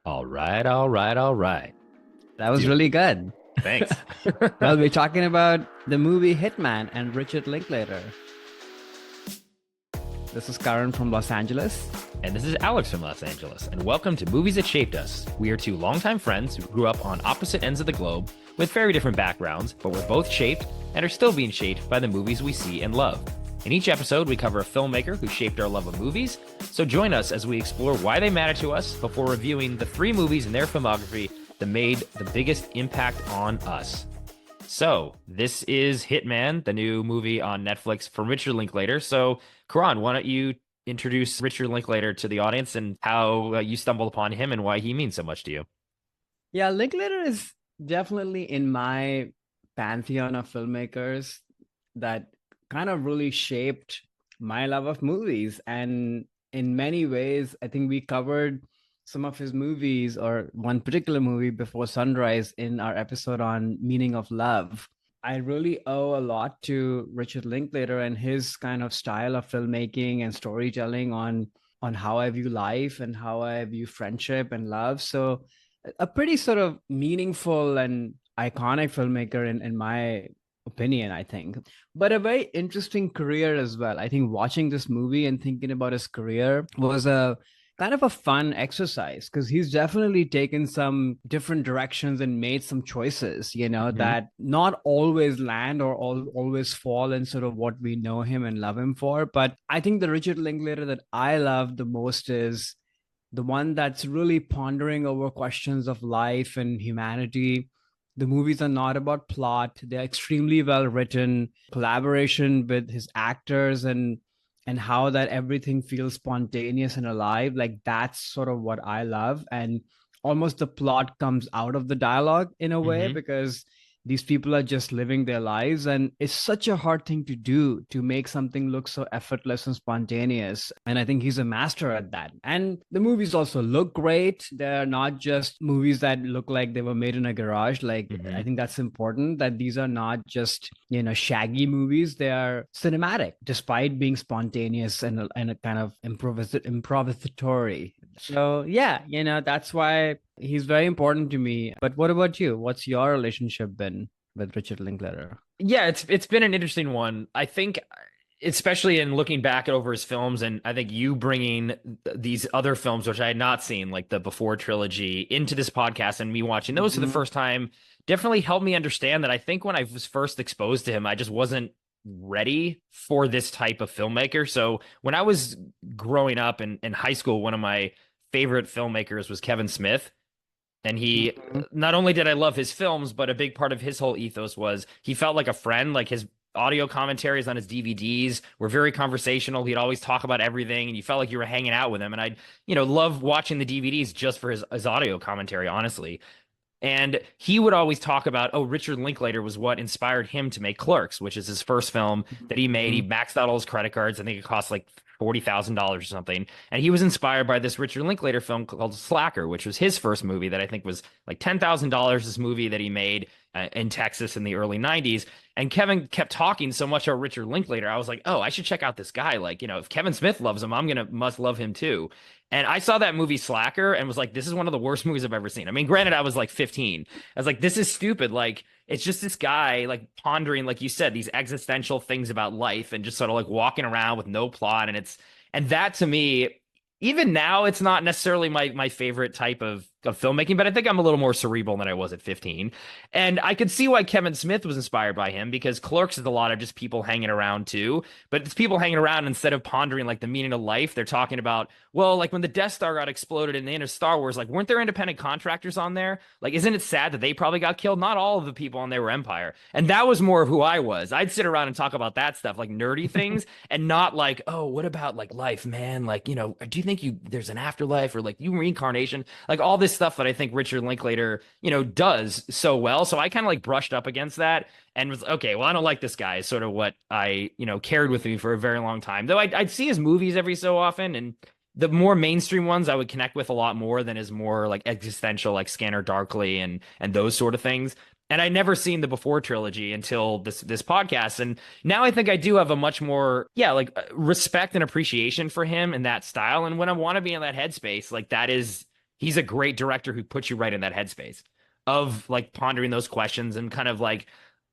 All right, all right, all right. That was Dude, really good. thanks. Well, we're talking about the movie Hitman and Richard Linklater. This is Karan from Los Angeles. And this is Alex from Los Angeles, and welcome to Movies That Shaped Us. We are two longtime friends who grew up on opposite ends of the globe with very different backgrounds, but we're both shaped and are still being shaped by the movies we see and love. In each episode, we cover a filmmaker who shaped our love of movies, so join us as we explore why they matter to us before reviewing the 3 movies in their filmography that made the biggest impact on us. So, this is Hitman, the new movie on Netflix from Richard Linklater. So, Karan, why don't you introduce Richard Linklater to the audience and how you stumbled upon him and why he means so much to you? Yeah, Linklater is definitely in my pantheon of filmmakers that kind of really shaped my love of movies. And in many ways, I think we covered some of his movies or one particular movie, Before Sunrise, in our episode on Meaning of Love. I really owe a lot to Richard Linklater and his kind of style of filmmaking and storytelling on how I view life and how I view friendship and love. So a pretty sort of meaningful and iconic filmmaker in my opinion, I think, but a very interesting career as well. I think watching this movie and thinking about his career was a kind of a fun exercise because he's definitely taken some different directions and made some choices, Mhm. that not always land or always fall in sort of what we know him and love him for. But I think the Richard Linklater that I love the most is the one that's really pondering over questions of life and humanity. The movies are not about plot. They're extremely well written, collaboration with his actors and how that everything feels spontaneous and alive. Like that's sort of what I love. And almost the plot comes out of the dialogue in a way Mhm. because these people are just living their lives, and it's such a hard thing to do, to make something look so effortless and spontaneous. And I think he's a master at that. And the movies also look great. They're not just movies that look like they were made in a garage. Like, I Mhm. think that's important, that these are not just shaggy movies. They are cinematic despite being spontaneous and a kind of improvisatory. So yeah, that's why he's very important to me. But what about you? What's your relationship been with Richard Linklater? Yeah, it's been an interesting one. I think especially in looking back at over his films, and I think you bringing these other films which I had not seen, like the Before trilogy, into this podcast and me watching those for the Mhm. first time definitely helped me understand that I think when I was first exposed to him, I just wasn't ready for this type of filmmaker. So when I was growing up in high school, one of my favorite filmmakers was Kevin Smith. And he, Mhm. not only did I love his films, but a big part of his whole ethos was he felt like a friend. Like his audio commentaries on his DVDs were very conversational. He'd always talk about everything, and you felt like you were hanging out with him. And I'd love watching the DVDs just for his audio commentary, honestly. And he would always talk about, oh, Richard Linklater was what inspired him to make Clerks, which is his first film that he made. He Mhm. maxed out all his credit cards. I think it cost like $40,000 or something. And he was inspired by this Richard Linklater film called Slacker, which was his first movie that I think was like $10,000. This movie that he made in Texas in the early 90s. And Kevin kept talking so much about Richard Linklater. I was like, oh, I should check out this guy. Like, if Kevin Smith loves him, I'm going to must love him too. And I saw that movie Slacker and was like, this is one of the worst movies I've ever seen. I mean, granted, I was like 15. I was like, this is stupid. Like, it's just this guy, like, pondering, like you said, these existential things about life and just sort of like walking around with no plot. And that to me, even now, it's not necessarily my favorite type of filmmaking, but I think I'm a little more cerebral than I was at 15. And I could see why Kevin Smith was inspired by him because Clerks is a lot of just people hanging around too. But it's people hanging around instead of pondering like the meaning of life. They're talking about, well, like when the Death Star got exploded in the end of Star Wars, like weren't there independent contractors on there? Like, isn't it sad that they probably got killed? Not all of the people on there were Empire. And that was more of who I was. I'd sit around and talk about that stuff, like nerdy things, and not like, oh, what about like life, man? Like, do you think there's an afterlife or like you reincarnation? Like all this stuff that I think Richard Linklater, does so well. So I kind of like brushed up against that and was okay. Well, I don't like this guy. Is sort of what I carried with me for a very long time. Though I'd see his movies every so often, and the more mainstream ones I would connect with a lot more than his more like existential, like Scanner Darkly and those sort of things. And I never seen the Before trilogy until this podcast, and now I think I do have a much more like respect and appreciation for him in that style. And when I want to be in that headspace, like that is he's a great director who puts you right in that headspace of like pondering those questions and kind of like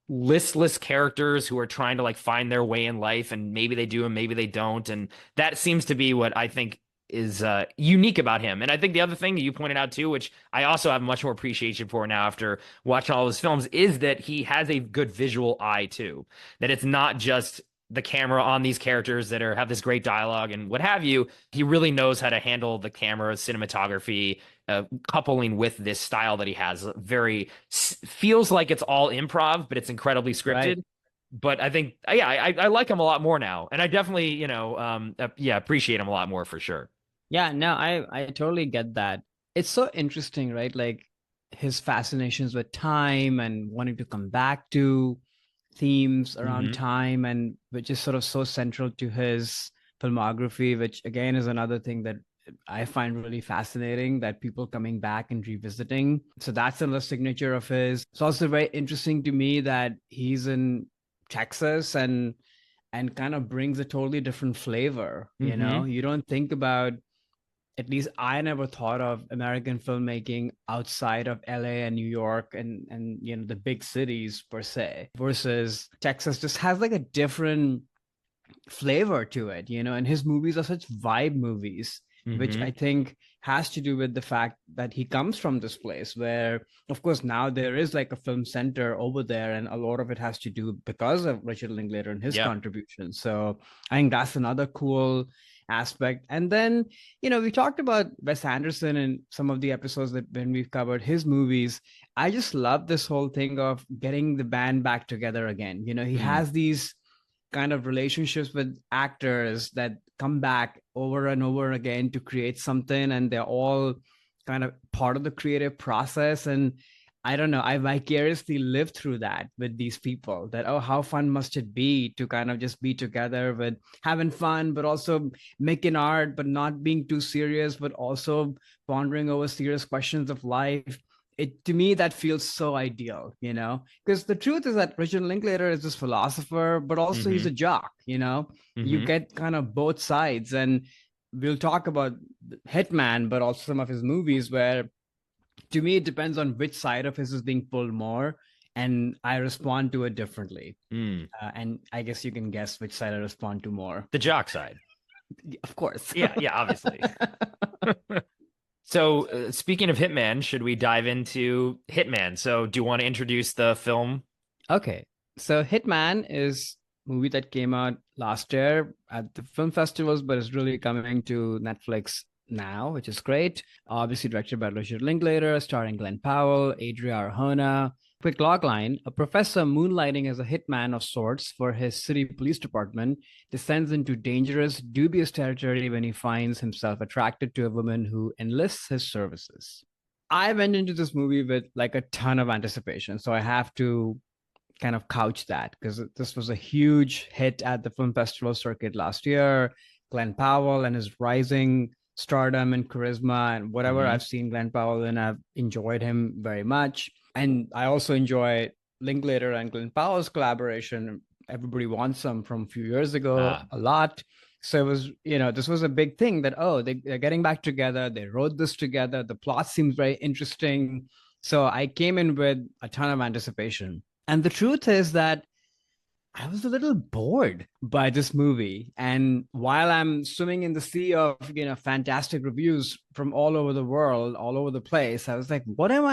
listless characters who are trying to like find their way in life, and maybe they do and maybe they don't. And that seems to be what I think is unique about him. And I think the other thing that you pointed out too, which I also have much more appreciation for now after watching all his films, is that he has a good visual eye too. That it's not just the camera on these characters that have this great dialogue and what have you. He really knows how to handle the camera, cinematography, coupling with this style that he has. Very feels like it's all improv, but it's incredibly scripted. Right. But I think, yeah, I like him a lot more now, and I definitely, yeah, appreciate him a lot more for sure. Yeah, no, I totally get that. It's so interesting, right? Like his fascinations with time and wanting to come back to themes around Hmm. time, and which is sort of so central to his filmography, which again is another thing that I find really fascinating, that people coming back and revisiting. So that's another signature of his. It's also very interesting to me that he's in Texas and kind of brings a totally different flavor. You know, Hmm. you don't think about, at least I never thought of American filmmaking outside of LA and New York and you know the big cities per se, versus Texas just has like a different flavor to it, you know, and his movies are such vibe movies, which I Hmm. think has to do with the fact that he comes from this place where, of course, now there is like a film center over there, and a lot of it has to do because of Richard Linklater and his Yeah. contribution. So I think that's another cool aspect. And then, you know, we talked about Wes Anderson in some of the episodes that when we've covered his movies. I just love this whole thing of getting the band back together again. You know, he Mm. has these kind of relationships with actors that come back over and over again to create something, and they're all kind of part of the creative process. And I don't know, I vicariously lived through that with these people, that, oh, how fun must it be to kind of just be together with having fun, but also making art, but not being too serious, but also pondering over serious questions of life. It, to me, that feels so ideal, you know, because the truth is that Richard Linklater is this philosopher, but also he's Hmm. a jock, you know. You Hmm. get kind of both sides, and we'll talk about Hitman, but also some of his movies where, to me, it depends on which side of his is being pulled more, and I respond to it differently. Mm. And I guess you can guess which side I respond to more. The jock side. Of course. Yeah, yeah, obviously. So, speaking of Hitman, should we dive into Hitman? So, do you want to introduce the film? Okay. So Hitman is a movie that came out last year at the film festivals, but is really coming to Netflix now, which is great. Obviously directed by Richard Linklater, starring Glen Powell, Adria Arjona. Quick logline: a professor moonlighting as a hitman of sorts for his city police department descends into dangerous, dubious territory when he finds himself attracted to a woman who enlists his services. I went into this movie with like a ton of anticipation, so I have to kind of couch that, because this was a huge hit at the film festival circuit last year. Glen Powell and his rising stardom and charisma, and whatever Hmm. I've seen Glen Powell in, I've enjoyed him very much. And I also enjoy Linklater and Glen Powell's collaboration. Everybody Wants Some from a few years ago Uh, a lot. So it was, you know, this was a big thing that, oh, they're getting back together. They wrote this together. The plot seems very interesting. So I came in with a ton of anticipation. And the truth is that I was a little bored by this movie. And while I'm swimming in the sea of, you know, fantastic reviews from all over the world, all over the place, I was like, what am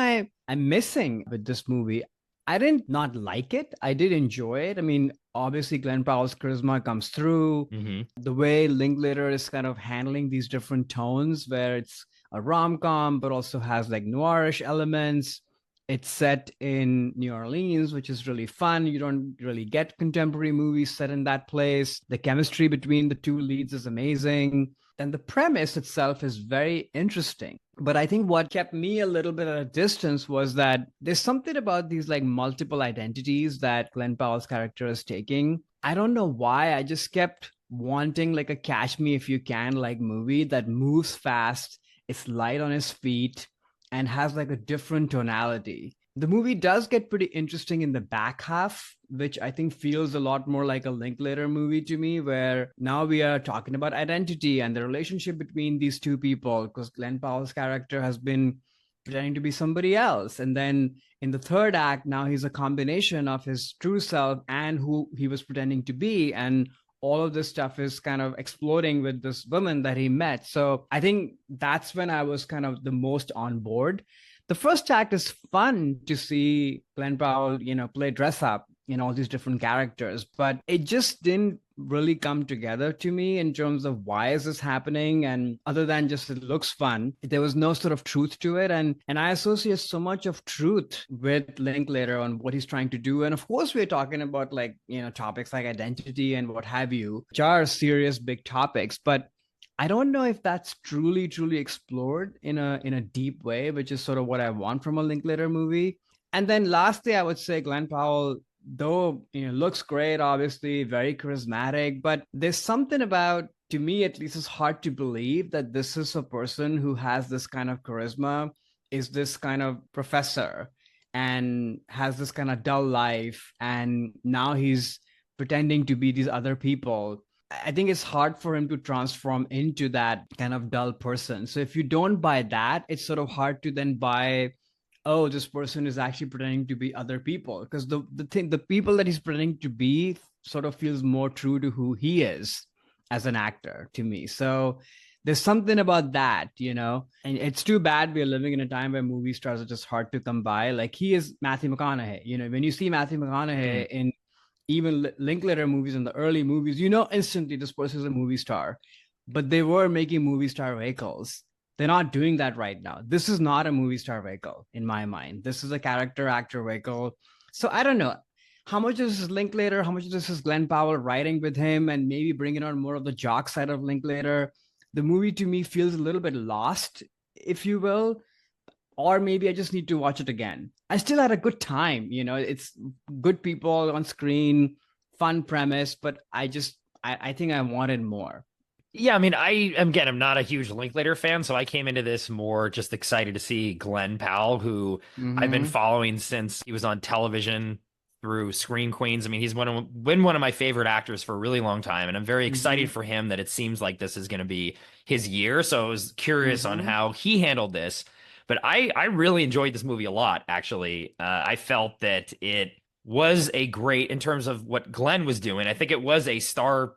I'm missing with this movie? I didn't not like it. I did enjoy it. I mean, obviously Glenn Powell's charisma comes through. hmm. The way Linklater is kind of handling these different tones, where it's a rom-com, but also has like noirish elements. It's set in New Orleans, which is really fun. You don't really get contemporary movies set in that place. The chemistry between the two leads is amazing. And the premise itself is very interesting. But I think what kept me a little bit at a distance was that there's something about these like multiple identities that Glenn Powell's character is taking. I don't know why. I just kept wanting like a Catch Me If You Can like movie that moves fast, it's light on his feet, and has like a different tonality. The movie does get pretty interesting in the back half, which I think feels a lot more like a Linklater movie to me, where now we are talking about identity and the relationship between these two people, because Glen Powell's character has been pretending to be somebody else. And then in the third act, now he's a combination of his true self and who he was pretending to be. And all of this stuff is kind of exploding with this woman that he met. So I think that's when I was kind of the most on board. The first act is fun to see Glen Powell, play dress up in all these different characters, but it just didn't really come together to me in terms of why is this happening. And other than just it looks fun, there was no sort of truth to it. And I associate so much of truth with Linklater on what he's trying to do. And of course, we're talking about like, topics like identity and what have you, which are serious big topics, but I don't know if that's truly explored in a deep way, which is sort of what I want from a Linklater movie. And then lastly, I would say Glen Powell, though looks great, obviously very charismatic, but there's something about, to me at least, it's hard to believe that this is a person who has this kind of charisma, is this kind of professor, and has this kind of dull life, and now he's pretending to be these other people. I think it's hard for him to transform into that kind of dull person. So if you don't buy that, it's sort of hard to then buy, oh, this person is actually pretending to be other people. Because the people that he's pretending to be sort of feels more true to who he is as an actor to me. So there's something about that, and it's too bad we're living in a time where movie stars are just hard to come by. Like he is Matthew McConaughey. When you see Matthew McConaughey in even Linklater movies and the early movies, instantly this person is a movie star. But they were making movie star vehicles. They're not doing that right now. This is not a movie star vehicle in my mind. This is a character actor vehicle. So I don't know how much of this is Linklater, how much of this is Glen Powell writing with him and maybe bringing on more of the jock side of Linklater. The movie to me feels a little bit lost, if you will, or maybe I just need to watch it again. I still had a good time. It's good people on screen, fun premise, but I think I wanted more. Yeah, I mean, I'm not a huge Linklater fan, so I came into this more just excited to see Glen Powell, who I've been Mm-hmm. following since he was on television through Scream Queens. I mean, he's been one of my favorite actors for a really long time, and I'm very excited Mm-hmm. for him that it seems like this is going to be his year. So I was curious on Mm-hmm. how he handled this, but I really enjoyed this movie a lot, actually. I felt that it was a great in terms of what Glenn was doing. I think it was a star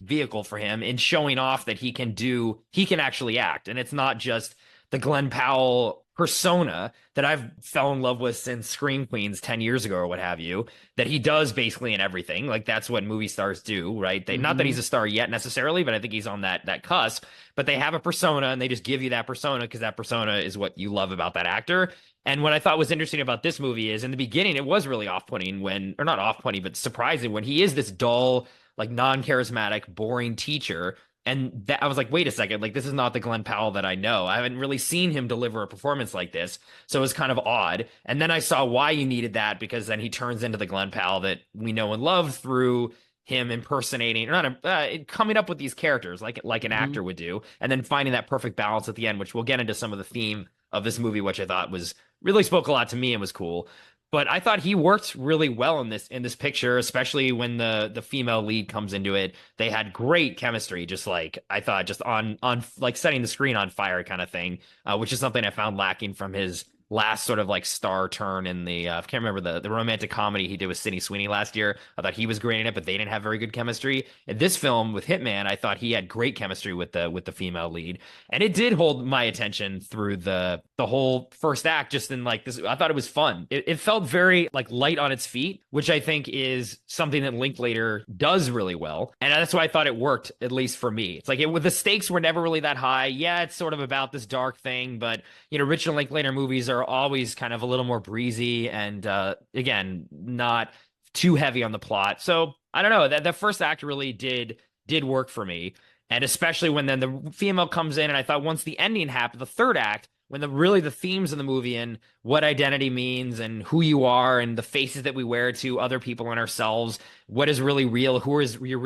vehicle for him in showing off that he can actually act. And it's not just the Glen Powell persona that I've fell in love with since Scream Queens 10 years ago or what have you, that he does basically in everything. Like that's what movie stars do, right? Not that Mm-hmm. he's a star yet necessarily, but I think he's on that cusp. But they have a persona and they just give you that persona because that persona is what you love about that actor. And what I thought was interesting about this movie is in the beginning, it was really off-putting or not off-putting, but surprising when he is this dull, like non-charismatic, boring teacher. And that I was like, wait a second, like this is not the Glen Powell that I know. I haven't really seen him deliver a performance like this. So it was kind of odd. And then I saw why you needed that because then he turns into the Glen Powell that we know and love through him impersonating or not coming up with these characters like an Mm-hmm. actor would do, and then finding that perfect balance at the end, which we'll get into some of the theme of this movie, which I thought was really spoke a lot to me and was cool. But I thought he worked really well in this picture, especially when the female lead comes into it. They had great chemistry, just like I thought, just on like setting the screen on fire kind of thing, which is something I found lacking from his last sort of like star turn in the I can't remember the romantic comedy he did with Sydney Sweeney last year. I thought he was great in it, but they didn't have very good chemistry. In this film with Hitman, I thought he had great chemistry with the female lead, and it did hold my attention through the whole first act. Just in like this, I thought it was fun. It felt very like light on its feet, which I think is something that Linklater does really well, and that's why I thought it worked at least for me. It's like the stakes were never really that high. Yeah, it's sort of about this dark thing, but Richard Linklater movies are always kind of a little more breezy and again, not too heavy on the plot. So I don't know. That first act really did work for me. And especially when then the female comes in, and I thought once the ending happened, the third act when the themes of the movie and what identity means and who you are and the faces that we wear to other people and ourselves, what is really real, who is your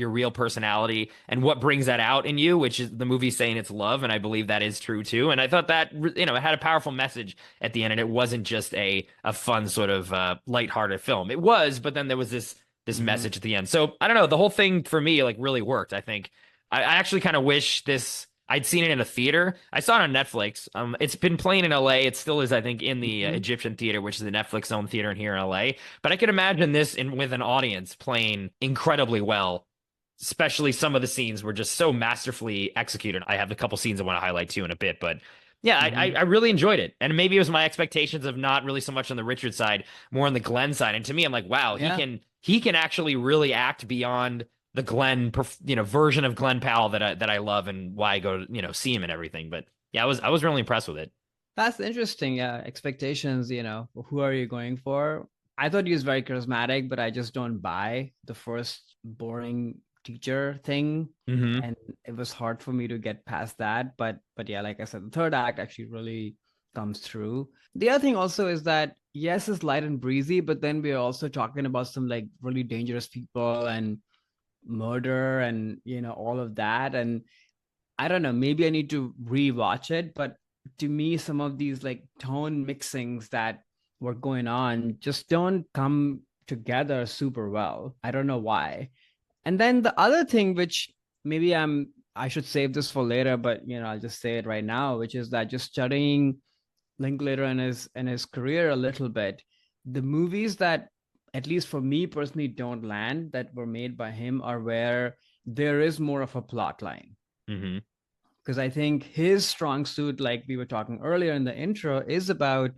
real personality, and what brings that out in you, which is the movie saying it's love, and I believe that is true too. And I thought that it had a powerful message at the end, and it wasn't just a fun sort of lighthearted film. It was, but then there was this message at the end. So I don't know, the whole thing for me like really worked. I think I actually kind of wish I'd seen it in a theater. I saw it on Netflix. It's been playing in LA. It still is, I think, in the Egyptian Theater, which is the Netflix owned theater in here in LA. But I could imagine this with an audience playing incredibly well. Especially some of the scenes were just so masterfully executed. I have a couple scenes I want to highlight too in a bit, but yeah, I really enjoyed it. And maybe it was my expectations of not really so much on the Richard side, more on the Glen side. And to me, I'm like, wow, he can actually really act beyond the Glen, version of Glen Powell that I love and why I go see him and everything. But yeah, I was really impressed with it. That's interesting. Yeah, expectations. Who are you going for? I thought he was very charismatic, but I just don't buy the first boring teacher thing, and it was hard for me to get past that. But yeah, like I said, the third act actually really comes through. The other thing also is that yes, it's light and breezy, but then we are also talking about some like really dangerous people and murder and all of that. And I don't know, maybe I need to rewatch it, but to me some of these like tone mixings that were going on just don't come together super well. I don't know why. And then the other thing, which maybe I should save this for later, but I'll just say it right now, which is that just studying Linklater and his career a little bit, the movies that at least for me personally don't land that were made by him are where there is more of a plot line. Because I think his strong suit, like we were talking earlier in the intro, is about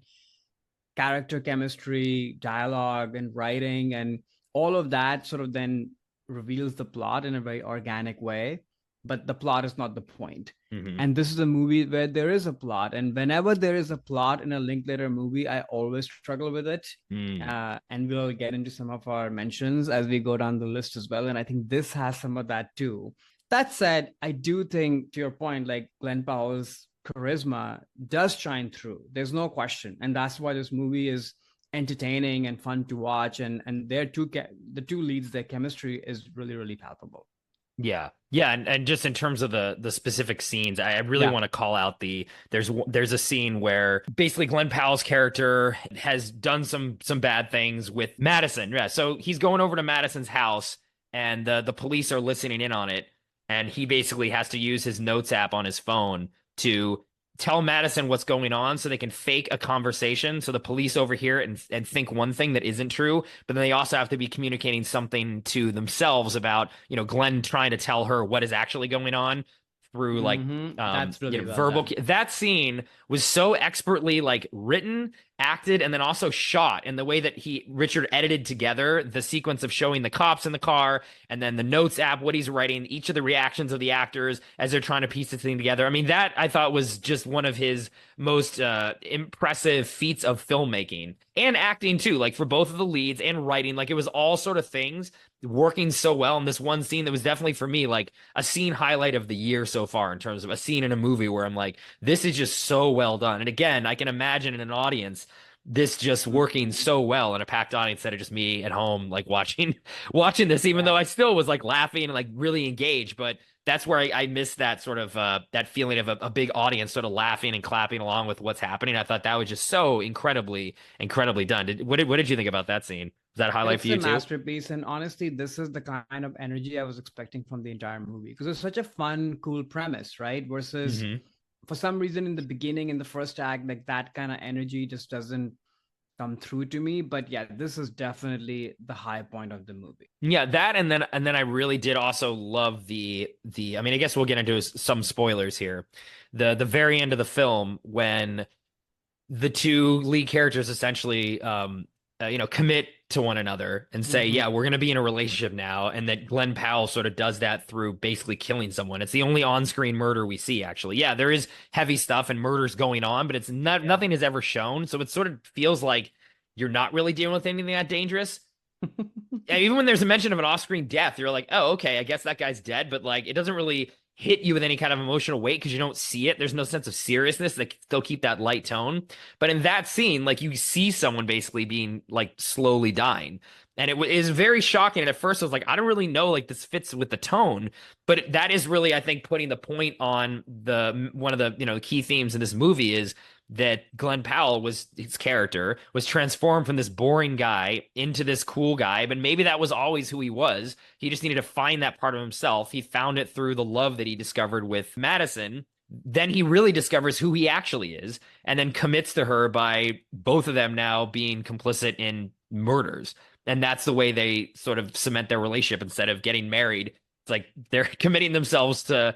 character chemistry, dialogue, and writing, and all of that sort of then reveals the plot in a very organic way. But the plot is not the point. And this is a movie where there is a plot. And whenever there is a plot in a Linklater movie, I always struggle with it. And we'll get into some of our mentions as we go down the list as well. And I think this has some of that too. That said, I do think, to your point, like Glen Powell's charisma does shine through. There's no question. And that's why this movie is entertaining and fun to watch. And the two leads, their chemistry is really, really palpable. Yeah. And just in terms of the specific scenes, I really want to call out there's a scene where basically Glen Powell's character has done some bad things with Madison. Yeah. So he's going over to Madison's house and the police are listening in on it. And he basically has to use his notes app on his phone to tell Madison what's going on so they can fake a conversation so the police overhear it and think one thing that isn't true, but then they also have to be communicating something to themselves about Glenn trying to tell her what is actually going on through like That's really verbal done. that scene was so expertly like written, acted, and then also shot, and the way that Richard edited together the sequence of showing the cops in the car and then the notes app, what he's writing, each of the reactions of the actors as they're trying to piece this thing together. I mean, that I thought was just one of his most impressive feats of filmmaking and acting too, like for both of the leads and writing. Like it was all sort of things working so well in this one scene that was definitely for me like a scene highlight of the year so far in terms of a scene in a movie where I'm like, this is just so well done. And again, I can imagine in an audience this just working so well in a packed audience instead of just me at home like watching this, even though I still was like laughing and like really engaged. But that's where I missed that sort of that feeling of a big audience sort of laughing and clapping along with what's happening. I thought that was just so incredibly done. What did you think about that scene? Was that a highlight for you too? It's a masterpiece, and honestly, this is the kind of energy I was expecting from the entire movie because it's such a fun, cool premise, right? Versus for some reason in the beginning, in the first act, like that kind of energy just doesn't come through to me. But yeah, this is definitely the high point of the movie. Yeah, that and then I really did also love the I mean, I guess we'll get into some spoilers here. The very end of the film when the two lead characters essentially commit to one another and say, yeah, we're going to be in a relationship now. And that Glen Powell sort of does that through basically killing someone. It's the only on-screen murder we see, actually. Yeah, there is heavy stuff and murders going on, but it's nothing is ever shown. So it sort of feels like you're not really dealing with anything that dangerous. And even when there's a mention of an off-screen death, you're like, oh, okay, I guess that guy's dead. But like, it doesn't really hit you with any kind of emotional weight because you don't see it. There's no sense of seriousness. They still keep that light tone. But in that scene, like you see someone basically being like slowly dying. And it is very shocking. And at first I was like, I don't really know, like this fits with the tone. But that is really, I think, putting the point on the one of the, key themes in this movie is that Glen Powell was his character was transformed from this boring guy into this cool guy, but maybe that was always who he was. He just needed to find that part of himself. He found it through the love that he discovered with Madison. Then he really discovers who he actually is and then commits to her by both of them now being complicit in murders. And that's the way they sort of cement their relationship instead of getting married. It's like they're committing themselves to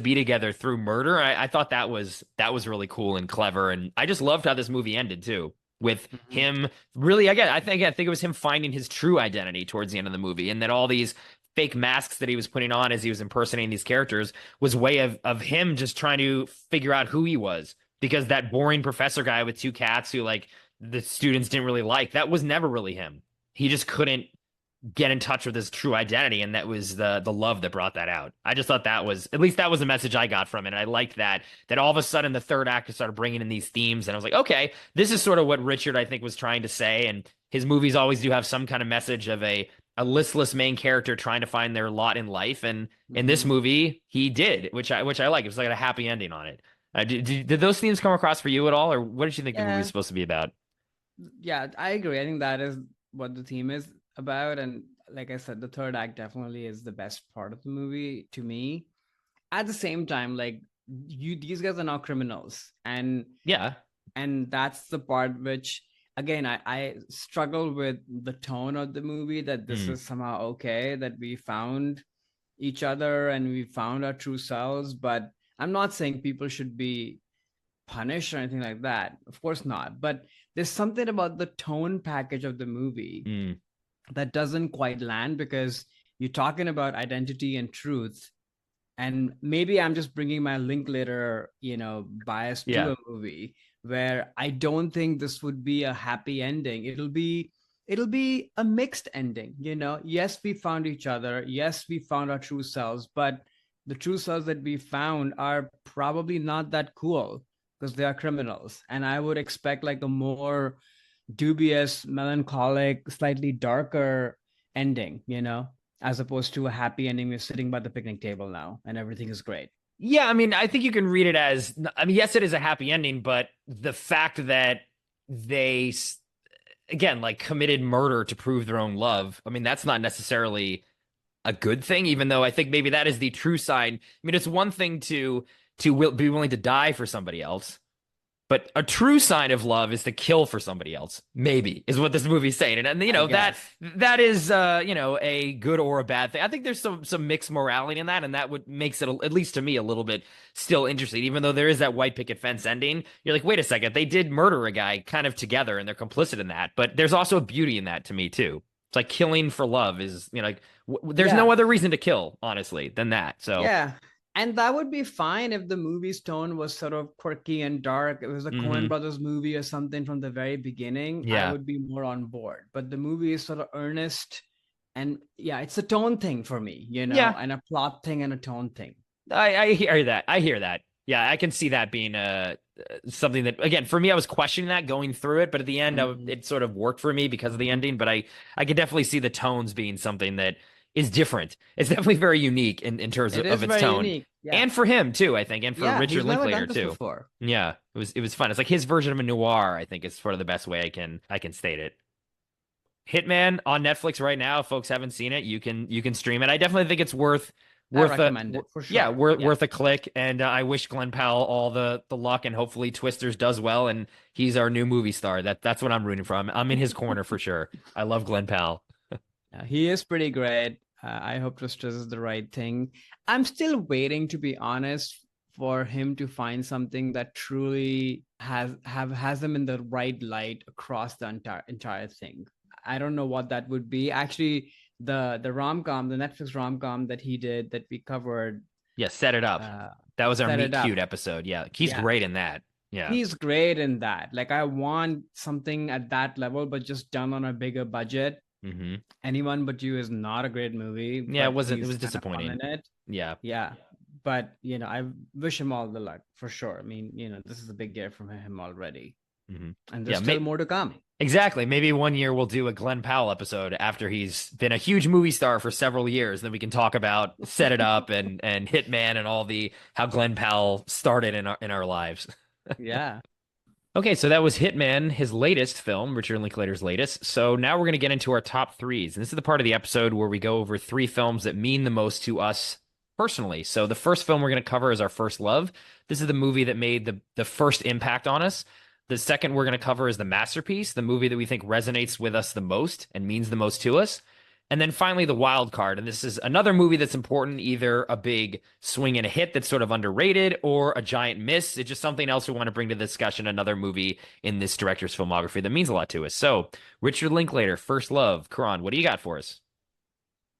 be together through murder. I thought that was really cool and clever, and I just loved how this movie ended too, with him really again. I think it was him finding his true identity towards the end of the movie, and that all these fake masks that he was putting on as he was impersonating these characters was way of him just trying to figure out who he was, because that boring professor guy with two cats who like the students didn't really like, that was never really him. He just couldn't get in touch with his true identity, and that was the love that brought that out. I just thought that was, at least that was the message I got from it. And I liked that all of a sudden the third act started bringing in these themes, and I was like, okay, this is sort of what Richard I think was trying to say. And his movies always do have some kind of message of a listless main character trying to find their lot in life, and in this movie he did, which I like. It was like a happy ending on it. Did those themes come across for you at all, or what did you think the movie was supposed to be about? Yeah, I agree. I think that is what the theme is about. And like I said, the third act definitely is the best part of the movie to me. At the same time, like these guys are now criminals, and Yeah. that's the part which again I struggle with the tone of the movie, that this is somehow okay that we found each other and we found our true selves. But I'm not saying people should be punished or anything like that, of course not. But there's something about the tone package of the movie that doesn't quite land, because you're talking about identity and truth. And maybe I'm just bringing my Linklater, bias to a movie where I don't think this would be a happy ending. It'll be a mixed ending. Yes, we found each other. Yes, we found our true selves, but the true selves that we found are probably not that cool because they are criminals. And I would expect like a more dubious, melancholic, slightly darker ending, as opposed to a happy ending. We're sitting by the picnic table now and everything is great. Yeah, I mean, I think you can read it as, I mean, yes, it is a happy ending, but the fact that they, again, like committed murder to prove their own love, I mean, that's not necessarily a good thing, even though I think maybe that is the true sign. I mean, it's one thing to be willing to die for somebody else, but a true sign of love is to kill for somebody else, maybe, is what this movie's saying. And that is a good or a bad thing. I think there's some mixed morality in that, and that would makes it, at least to me, a little bit still interesting, even though there is that white picket fence ending. You're like, wait a second, they did murder a guy kind of together and they're complicit in that. But there's also a beauty in that to me too. It's like killing for love is, like there's no other reason to kill, honestly, than that. So yeah. And that would be fine if the movie's tone was sort of quirky and dark. It was a Coen Brothers movie or something from the very beginning. Yeah. I would be more on board. But the movie is sort of earnest. And yeah, it's a tone thing for me, and a plot thing and a tone thing. I hear that. Yeah, I can see that being something that, again, for me, I was questioning that going through it. But at the end, it sort of worked for me because of the ending. But I could definitely see the tones being something that is different. It's definitely very unique in terms of its tone. Yeah. And for him too, I think, and for Richard Linklater too. Before. Yeah, it was fun. It's like his version of a noir, I think, is sort of the best way I can state it. Hitman on Netflix right now. If folks haven't seen it, you can stream it. I definitely think it's worth recommend it for sure. Yeah, worth a click. And I wish Glen Powell all the luck, and hopefully Twisters does well, and he's our new movie star. That's what I'm rooting for. I'm in his corner for sure. I love Glen Powell. He is pretty great. I hope Twisters is the right thing. I'm still waiting, to be honest, for him to find something that truly has him in the right light across the entire thing. I don't know what that would be. Actually, the rom-com, the Netflix rom-com that he did that we covered. Yeah, Set It Up. That was our Meet Cute episode. Yeah, he's great in that. Yeah, he's great in that. Like, I want something at that level, but just done on a bigger budget. Anyone But You is not a great movie. Yeah, it was disappointing. In it. Yeah. but I wish him all the luck for sure. I mean, this is a big year from him already, Hmm. and there's Yeah, still more to come. exactly. Maybe one year we'll do a Glen Powell episode after he's been a huge movie star for several years. Then we can talk about Set It Up and Hitman and all the how Glen Powell started in our lives. Yeah. Okay, so that was Hitman, his latest film, Richard Linklater's latest. So now we're going to get into our top threes. And this is the part of the episode where we go over three films that mean the most to us personally. So the first film we're going to cover is Our First Love. This is the movie that made the first impact on us. The second we're going to cover is The Masterpiece, the movie that we think resonates with us the most and means the most to us. And then finally, The Wild Card. And this is another movie that's important, either a big swing and a hit that's sort of underrated or a giant miss. It's just something else we want to bring to the discussion, another movie in this director's filmography that means a lot to us. So, Richard Linklater, First Love. Karan, what do you got for us?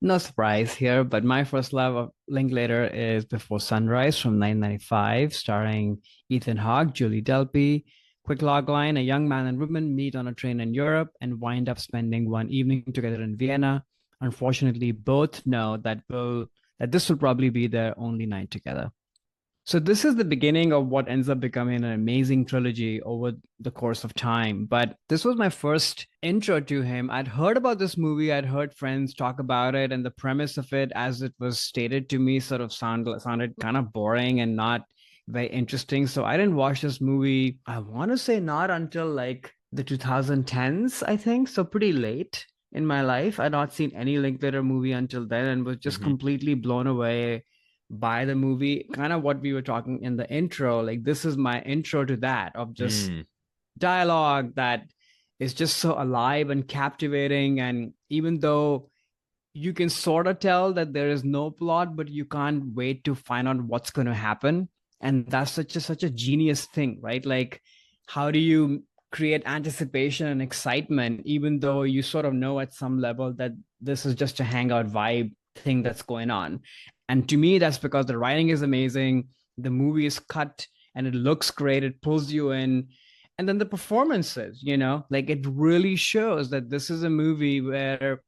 No surprise here, but my first love of Linklater is Before Sunrise from 1995, starring Ethan Hawke, Julie Delpy. Quick logline: a young man and woman meet on a train in Europe and wind up spending one evening together in Vienna. Unfortunately, both know that this will probably be their only night together. So this is the beginning of what ends up becoming an amazing trilogy over the course of time. But this was my first intro to him. I'd heard about this movie, I'd heard friends talk about it, and the premise of it, as it was stated to me, sort of sounded kind of boring and not very interesting. So I didn't watch this movie, I want to say not until like the 2010s, I think. So pretty late in my life. I'd not seen any Linklater movie until then and was just Hmm. completely blown away by the movie. Kind of what we were talking in the intro, like this is my intro to that, of just Mm. dialogue that is just so alive and captivating. And even though you can sort of tell that there is no plot, but you can't wait to find out what's going to happen. And that's such a genius thing, right? Like, how do you create anticipation and excitement, even though you sort of know at some level that this is just a hangout vibe thing that's going on? And to me, that's because the writing is amazing, the movie is cut and it looks great, it pulls you in. And then the performances, like it really shows that this is a movie where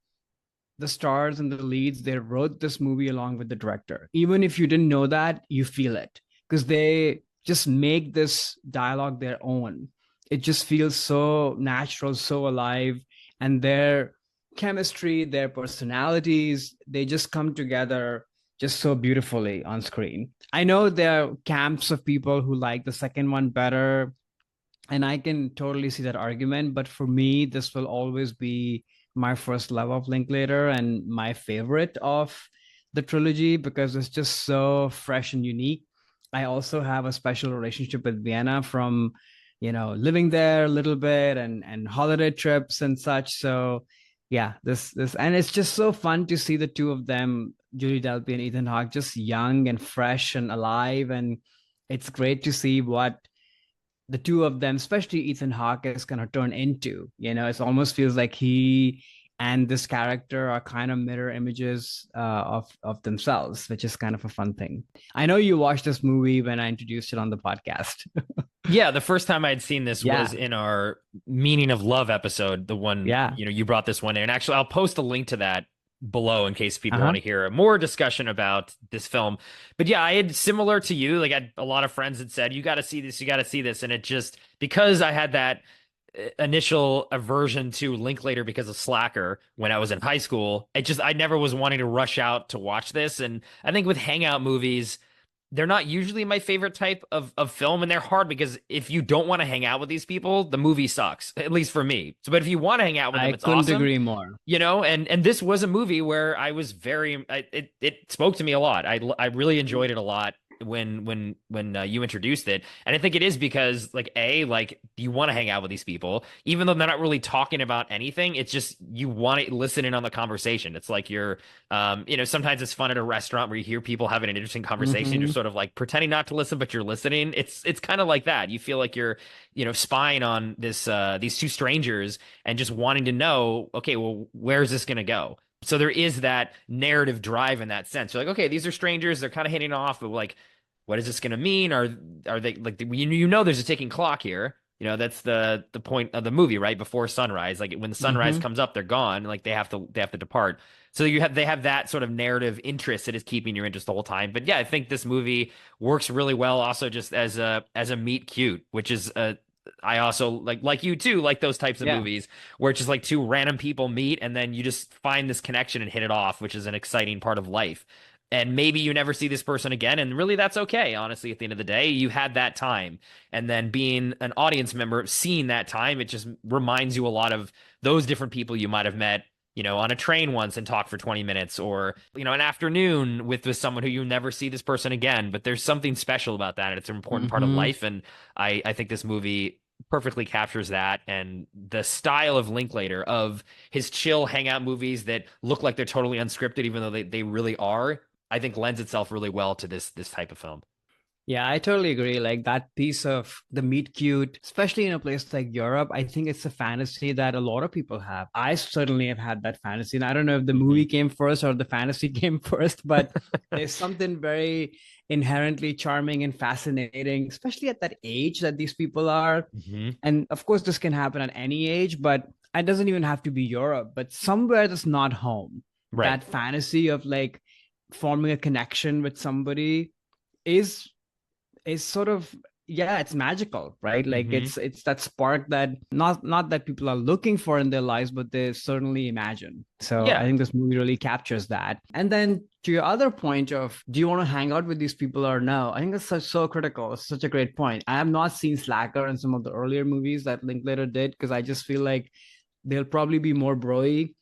the stars and the leads, they wrote this movie along with the director. Even if you didn't know that, you feel it because they just make this dialogue their own. It just feels so natural, so alive, and their chemistry, their personalities, they just come together just so beautifully on screen. I know there are camps of people who like the second one better, and I can totally see that argument. But for me, this will always be my first love of Linklater and my favorite of the trilogy because it's just so fresh and unique. I also have a special relationship with Vienna from, living there a little bit and holiday trips and such. So yeah, this and it's just so fun to see the two of them, Julie Delpy and Ethan Hawke, just young and fresh and alive. And it's great to see what the two of them, especially Ethan Hawke, is kind of turned into. It almost feels like he and this character are kind of mirror images of themselves, which is kind of a fun thing. I know you watched this movie when I introduced it on the podcast. Yeah, the first time I'd seen this was Yeah, in our Meaning of Love episode, the one, yeah, you brought this one in. And actually, I'll post a link to that below in case people want uh-huh. to hear more discussion about this film. But yeah, I had similar to you, like I had a lot of friends that said, you got to see this, you got to see this. And it just, because I had that initial aversion to Linklater because of Slacker when I was in high school, I never was wanting to rush out to watch this. And I think with hangout movies, they're not usually my favorite type of film, and they're hard because if you don't want to hang out with these people, the movie sucks, at least for me. So, but if you want to hang out with them, I it's couldn't awesome, agree more. and this was a movie where I was it spoke to me a lot. I really enjoyed it a lot when you introduced it, and I think it is because like you want to hang out with these people even though they're not really talking about anything. It's just you want to listen in on the conversation. It's like you're sometimes it's fun at a restaurant where you hear people having an interesting conversation. You're Hmm. sort of like pretending not to listen, but you're listening. It's kind of like that. You feel like you're spying on these two strangers and just wanting to know, okay, well, where's this gonna go? So there is that narrative drive in that sense. You're like, okay, these are strangers. They're kind of hitting off, but like, what is this going to mean? Are they like there's a ticking clock here. That's the point of the movie, right? Before sunrise, like when the sunrise Hmm. comes up, they're gone. Like they have to depart. So they have that sort of narrative interest that is keeping your interest the whole time. But yeah, I think this movie works really well also just as a meet cute, which is I also like you too, like those types of Yeah. movies where it's just like two random people meet and then you just find this connection and hit it off, which is an exciting part of life. And maybe you never see this person again, and really that's okay, honestly, at the end of the day. You had that time. And then being an audience member, seeing that time, it just reminds you a lot of those different people you might have met, on a train once and talk for 20 minutes, or, an afternoon with someone who you never see this person again. But there's something special about that, and it's an important part of Hmm. life. And I think this movie perfectly captures that, and the style of Linklater, of his chill hangout movies that look like they're totally unscripted, even though they really are, I think lends itself really well to this type of film. Yeah, I totally agree. Like that piece of the meet cute, especially in a place like Europe, I think it's a fantasy that a lot of people have. I certainly have had that fantasy. And I don't know if the movie Hmm. came first or the fantasy came first, but there's something very inherently charming and fascinating, especially at that age that these people are. Hmm. And of course, this can happen at any age, but it doesn't even have to be Europe, but somewhere that's not home. Right. That fantasy of like forming a connection with somebody is sort of, yeah, it's magical, right? Like Hmm. it's that spark that not that people are looking for in their lives, but they certainly imagine. So I Yeah. think this movie really captures that. And then to your other point of, do you want to hang out with these people or no, I think that's so critical. It's such a great point. I have not seen Slacker and some of the earlier movies that Linklater did, because I just feel like they'll probably be more broy,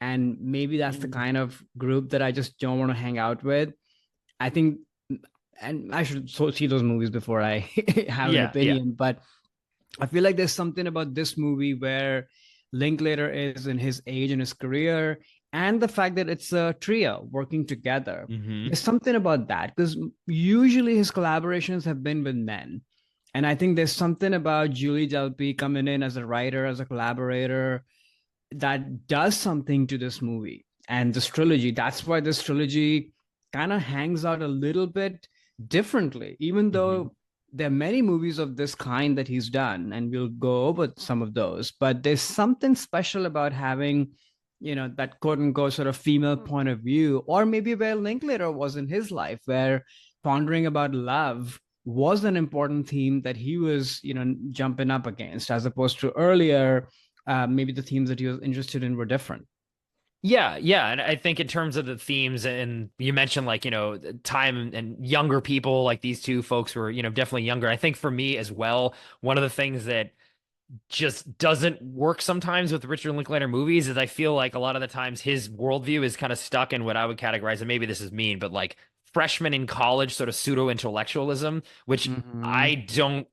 and maybe that's the kind of group that I just don't want to hang out with. I think, and I should see those movies before I have an Yeah. Yeah. opinion, but I feel like there's something about this movie where Linklater is in his age and his career, and the fact that it's a trio working together. Hmm. There's something about that, because usually his collaborations have been with men. And I think there's something about Julie Delpy coming in as a writer, as a collaborator, that does something to this movie and this trilogy. That's why this trilogy kind of hangs out a little bit differently, even Hmm. though there are many movies of this kind that he's done, and we'll go over some of those. But there's something special about having, that quote unquote sort of female point of view, or maybe where Linklater was in his life, where pondering about love was an important theme that he was, jumping up against, as opposed to earlier, maybe the themes that he was interested in were different. Yeah, yeah, and I think in terms of the themes, and you mentioned like time and younger people, like these two folks were definitely younger. I think for me as well, one of the things that just doesn't work sometimes with Richard Linklater movies is I feel like a lot of the times his worldview is kind of stuck in what I would categorize, and maybe this is mean, but like freshman in college sort of pseudo intellectualism, which Hmm. I don't,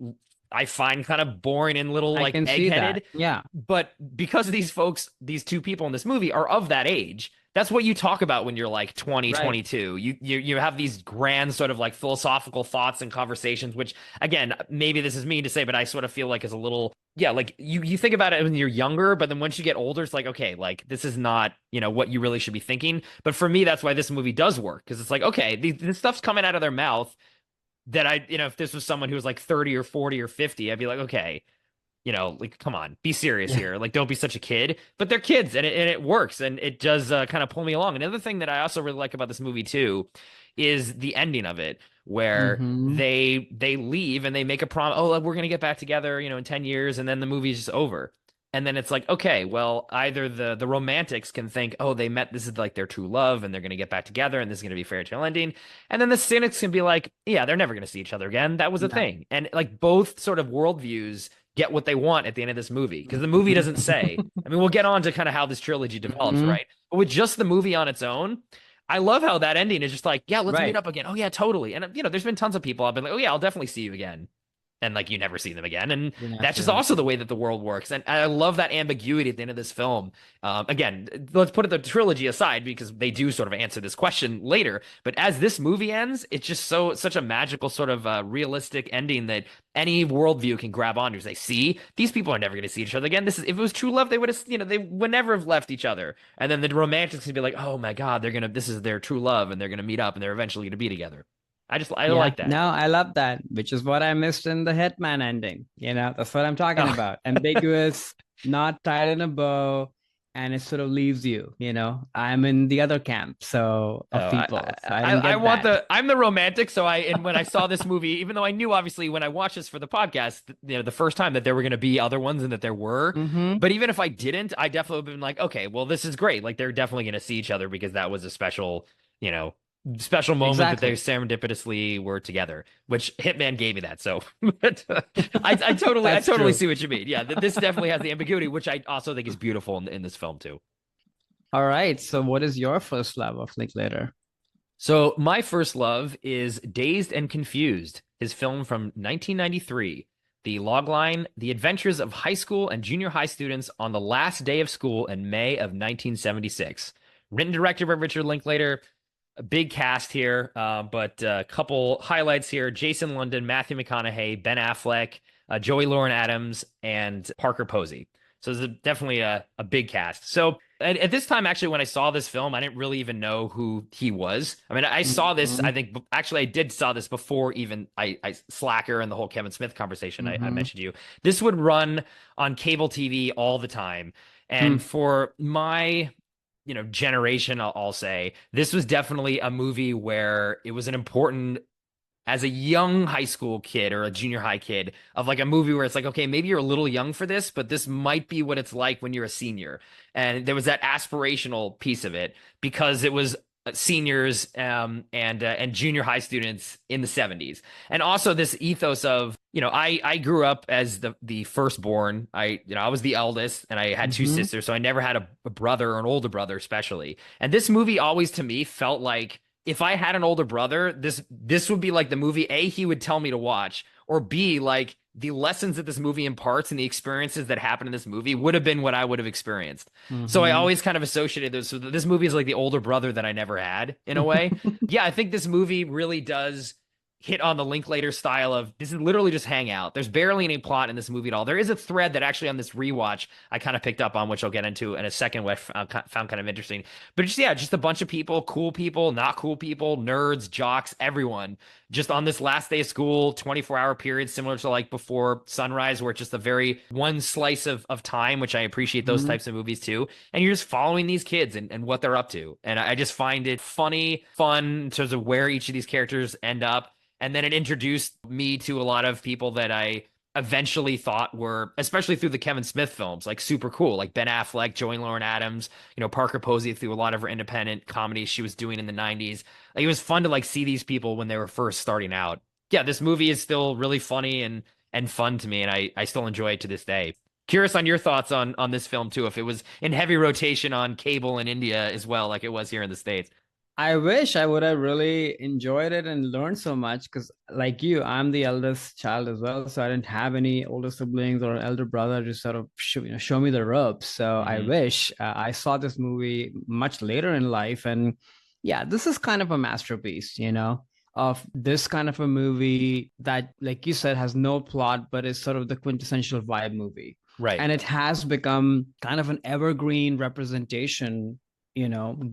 I find kind of boring and little I like can see that. eggheaded. Yeah. But because these folks, these two people in this movie are of that age, that's what you talk about when you're like 20, Right. 22. You have these grand sort of like philosophical thoughts and conversations, which again, maybe this is mean to say, but I sort of feel like is a little, yeah, like you think about it when you're younger, but then once you get older, it's like, okay, like this is not, what you really should be thinking. But for me, that's why this movie does work, because it's like, okay, this stuff's coming out of their mouth that if this was someone who was like 30 or 40 or 50, I'd be like, okay, like, come on, be serious Yeah. here. Like, don't be such a kid. But they're kids, and it works, and it does kind of pull me along. Another thing that I also really like about this movie too is the ending of it, where Hmm. they leave and they make a promise. Oh, like, we're gonna get back together, in 10 years, and then the movie's just over. And then it's like, okay, well, either the romantics can think, oh, they met, this is like their true love, and they're gonna get back together, and this is gonna be fairy tale ending. And then the cynics can be like, yeah, they're never gonna see each other again. That was a Yeah. thing. And like both sort of worldviews get what they want at the end of this movie, because the movie doesn't say. I mean, we'll get on to kind of how this trilogy develops, Hmm. right? But with just the movie on its own, I love how that ending is just like, yeah, let's meet Right. up again. Oh yeah, totally. And there's been tons of people I've been like, oh yeah, I'll definitely see you again, and like you never see them again. And You never that's see just them also the again. way that the world works. And I love that ambiguity at the end of this film. Again, let's put the trilogy aside, because they do sort of answer this question later. But as this movie ends, it's just such a magical sort of realistic ending that any worldview can grab onto. Say, see, these people are never going to see each other again. This is, if it was true love, they would have, they would never have left each other. And then the romantics can be like, oh my God, this is their true love, and they're gonna meet up, and they're eventually gonna be together. I Yeah. like that. No, I love that, which is what I missed in the Hitman ending. That's what I'm talking Oh, about. Ambiguous, not tied in a bow. and it sort of leaves you, you know. I'm in the other camp, so Oh, of people. So I didn't I get want that. I'm the romantic. So and when I saw this movie, even though I knew obviously when I watched this for the podcast, the first time that there were going to be other ones and that there were, Mm-hmm. but even if I didn't, I definitely would have been like, okay, well, this is great. Like they're definitely going to see each other because that was a special, you know, special moment that they Exactly. serendipitously were together, which Hitman gave me that. So but, I That's totally true. see what you mean. Yeah, this definitely has the ambiguity, which I also think is beautiful in this film too. All right. So what is your first love of Linklater? So my first love is Dazed and Confused, his film from 1993. The logline, The Adventures of High School and Junior High Students on the Last Day of School in May of 1976. Written and directed by Richard Linklater. A big cast here, but a couple highlights here. Jason London, Matthew McConaughey, Ben Affleck, Joey Lauren Adams, and Parker Posey. So it's definitely a big cast. So at this time, actually, when I saw this film, I didn't really even know who he was. I mean, I saw this, Mm-hmm. I think, actually, I did saw this before even I Slacker and the whole Kevin Smith conversation I Mm-hmm. mentioned to you. This would run on cable TV all the time. And for my generation, I'll say this was definitely a movie where it was an important as a young high school kid or a junior high kid of like a movie where it's like, okay, maybe you're a little young for this, but this might be what it's like when you're a senior. And there was that aspirational piece of it because it was seniors and junior high students in the 70s. And also this ethos of, I grew up as the firstborn. I was the eldest and I had two Mm-hmm. sisters, so I never had a brother or an older brother especially. And this movie always to me felt like if I had an older brother, this would be like the movie A, he would tell me to watch, or B, like the lessons that this movie imparts and the experiences that happen in this movie would have been what I would have experienced. So I Mm-hmm. always kind of associated this. So this movie is like the older brother that I never had in a way. Yeah, I think this movie really does hit on the Linklater style of this is literally just hang out. There's barely any plot in this movie at all. There is a thread that actually on this rewatch I kind of picked up on, which I'll get into in a second, which I found kind of interesting. But just yeah, just a bunch of people, cool people, not cool people, nerds, jocks, everyone, just on this last day of school, 24-hour period, similar to like before sunrise, where it's just a very one slice of time, which I appreciate those Mm-hmm. types of movies too. And you're just following these kids and what they're up to. And I just find it funny, fun in terms of where each of these characters end up. And then it introduced me to a lot of people that I eventually thought were, especially through the Kevin Smith films, like super cool, like Ben Affleck, Joey Lauren Adams, Parker Posey through a lot of her independent comedies she was doing in the 90s. Like, it was fun to like see these people when they were first starting out. Yeah, this movie is still really funny and fun to me, and I still enjoy it to this day. Curious on your thoughts on this film too, if it was in heavy rotation on cable in India as well, like it was here in the States. I wish I would have really enjoyed it and learned so much because, like you, I'm the eldest child as well. So I didn't have any older siblings or elder brother to sort of show me the ropes. So I Hmm. wish I saw this movie much later in life. And yeah, this is kind of a masterpiece, of this kind of a movie that, like you said, has no plot, but is sort of the quintessential vibe movie. Right. And it has become kind of an evergreen representation,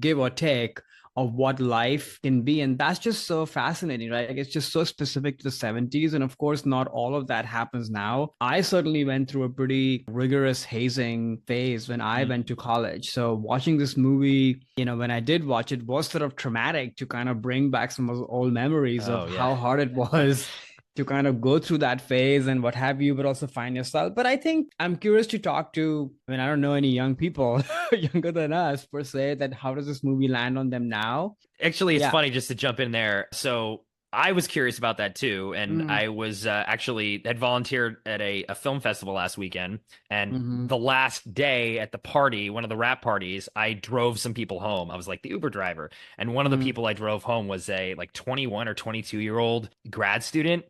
give or take of what life can be. And that's just so fascinating, right? Like it's just so specific to the 70s. And of course, not all of that happens now. I certainly went through a pretty rigorous hazing phase when I Mm. went to college. So watching this movie, when I did watch it, was sort of traumatic to kind of bring back some of the old memories of Oh yeah. how hard it was to kind of go through that phase and what have you, but also find yourself. But I think I'm curious to talk to, I mean, I don't know any young people younger than us per se, that how does this movie land on them now? Actually, it's Yeah. funny just to jump in there. So I was curious about that too, and Mm, I was actually had volunteered at a film festival last weekend, and mm-hmm, the last day at the party, one of the rap parties, I drove some people home. I was like the Uber driver, and one of the mm, people I drove home was a like 21 or 22-year-old grad student,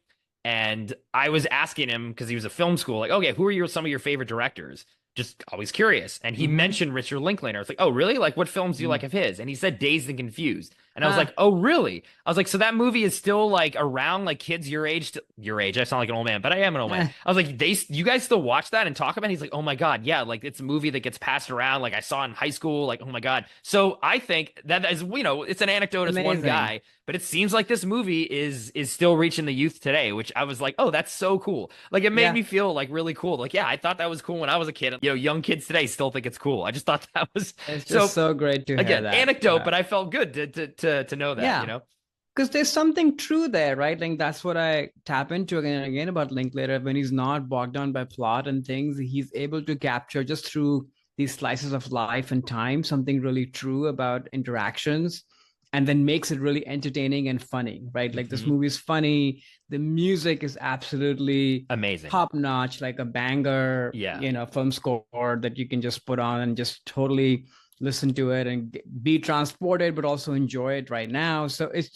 and I was asking him because he was a film school, like, okay, who are some of your favorite directors? Just always curious. And he mm-hmm, mentioned Richard Linklater. I was like, oh, really? Like, what films do you mm. like of his? And he said Dazed and Confused. And I was like, Ah, oh, really? I was like, so that movie is still like around, like kids your age, your age. I sound like an old man, but I am an old man. eh, I was like, you guys still watch that and talk about it? He's like, oh my God, yeah, like it's a movie that gets passed around. Like I saw in high school. Like, oh my God. So I think that is, it's an anecdote. It's one amazing. guy, but it seems like this movie is still reaching the youth today, which I was like, oh, that's so cool. Like it made Yeah. me feel like really cool. Like, yeah, I thought that was cool when I was a kid. young kids today still think it's cool. I just thought that was It's so, just so great to hear again, that. anecdote, but I felt good to know that, Yeah. Because there's something true there, right? Like that's what I tap into again and again about Linklater. When he's not bogged down by plot and things, he's able to capture just through these slices of life and time something really true about interactions, and then makes it really entertaining and funny, right? Like this hmm movie is funny. The music is absolutely Amazing. top notch, like a banger, Yeah. film score that you can just put on and just totally listen to it and be transported but also enjoy it right now. So it's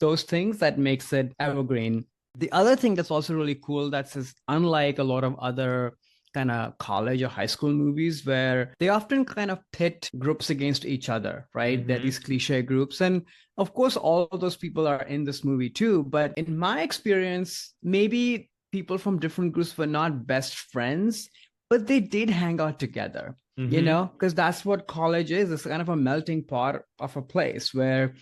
those things that makes it evergreen. The other thing that's also really cool, that's unlike a lot of other kind of college or high school movies where they often kind of pit groups against each other, right? They're hmm these cliche groups, and of course all of those people are in this movie too, but in my experience maybe people from different groups were not best friends, but they did hang out together, hmm because that's what college is. It's kind of a melting pot of a place where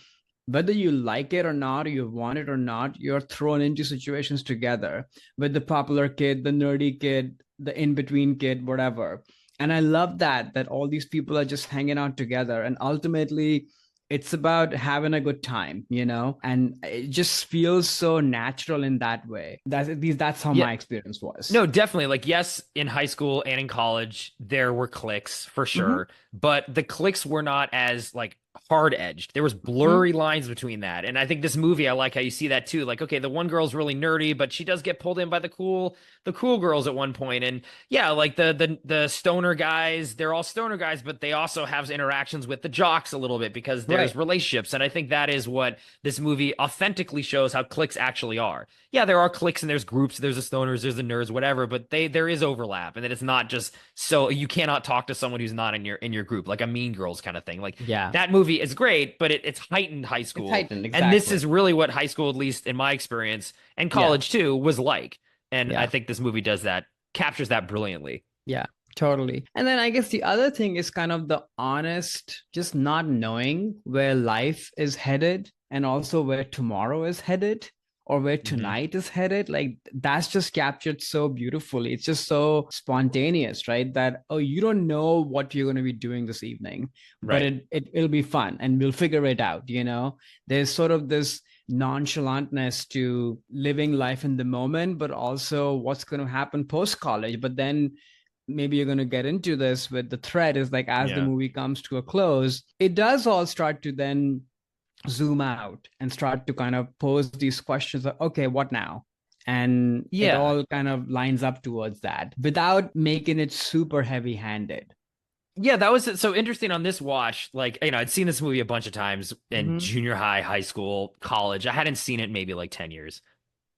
whether you like it or not, or you want it or not, you're thrown into situations together with the popular kid, the nerdy kid, the in-between kid, whatever. And I love that all these people are just hanging out together. And ultimately, it's about having a good time, and it just feels so natural in that way. That's how Yeah. my experience was. No, definitely. Like, yes, in high school and in college, there were cliques for Mm-hmm. sure, but the cliques were not as like hard edged. There was Mm-hmm. blurry lines between that. And I think this movie, I like how you see that too. Like, okay, the one girl's really nerdy, but she does get pulled in by the cool girls at one point. And yeah, like the stoner guys, they're all stoner guys, but they also have interactions with the jocks a little bit because there's Right. relationships. And I think that is what this movie authentically shows how cliques actually are. Yeah, there are cliques and there's groups, there's the stoners, there's the nerds, whatever, but there is overlap, and that it's not just so you cannot talk to someone who's not in your group, like a Mean Girls kind of thing. Like Yeah. that movie is great, but it's heightened high It's school, heightened. and this Exactly. is really what high school, at least in my experience, and Yeah. college too, was like. And I Yeah. think this movie does that, captures that brilliantly. Yeah, totally. And then I guess the other thing is kind of the honest, just not knowing where life is headed and also where tomorrow is headed or where hmm tonight is headed. Like that's just captured so beautifully. It's just so spontaneous, right? That, oh, you don't know what you're going to be doing this evening, but Right. it'll be fun and we'll figure it out. There's sort of this nonchalantness to living life in the moment, but also what's going to happen post college. But then maybe you're going to get into this with the thread is like as the Yeah. movie comes to a close, it does all start to then zoom out and start to kind of pose these questions of, okay, what now? And it Yeah. all kind of lines up towards that without making it super heavy handed. Yeah, that was so interesting on this watch. Like, I'd seen this movie a bunch of times in Mm-hmm. junior high, high school, college. I hadn't seen it maybe like 10 years.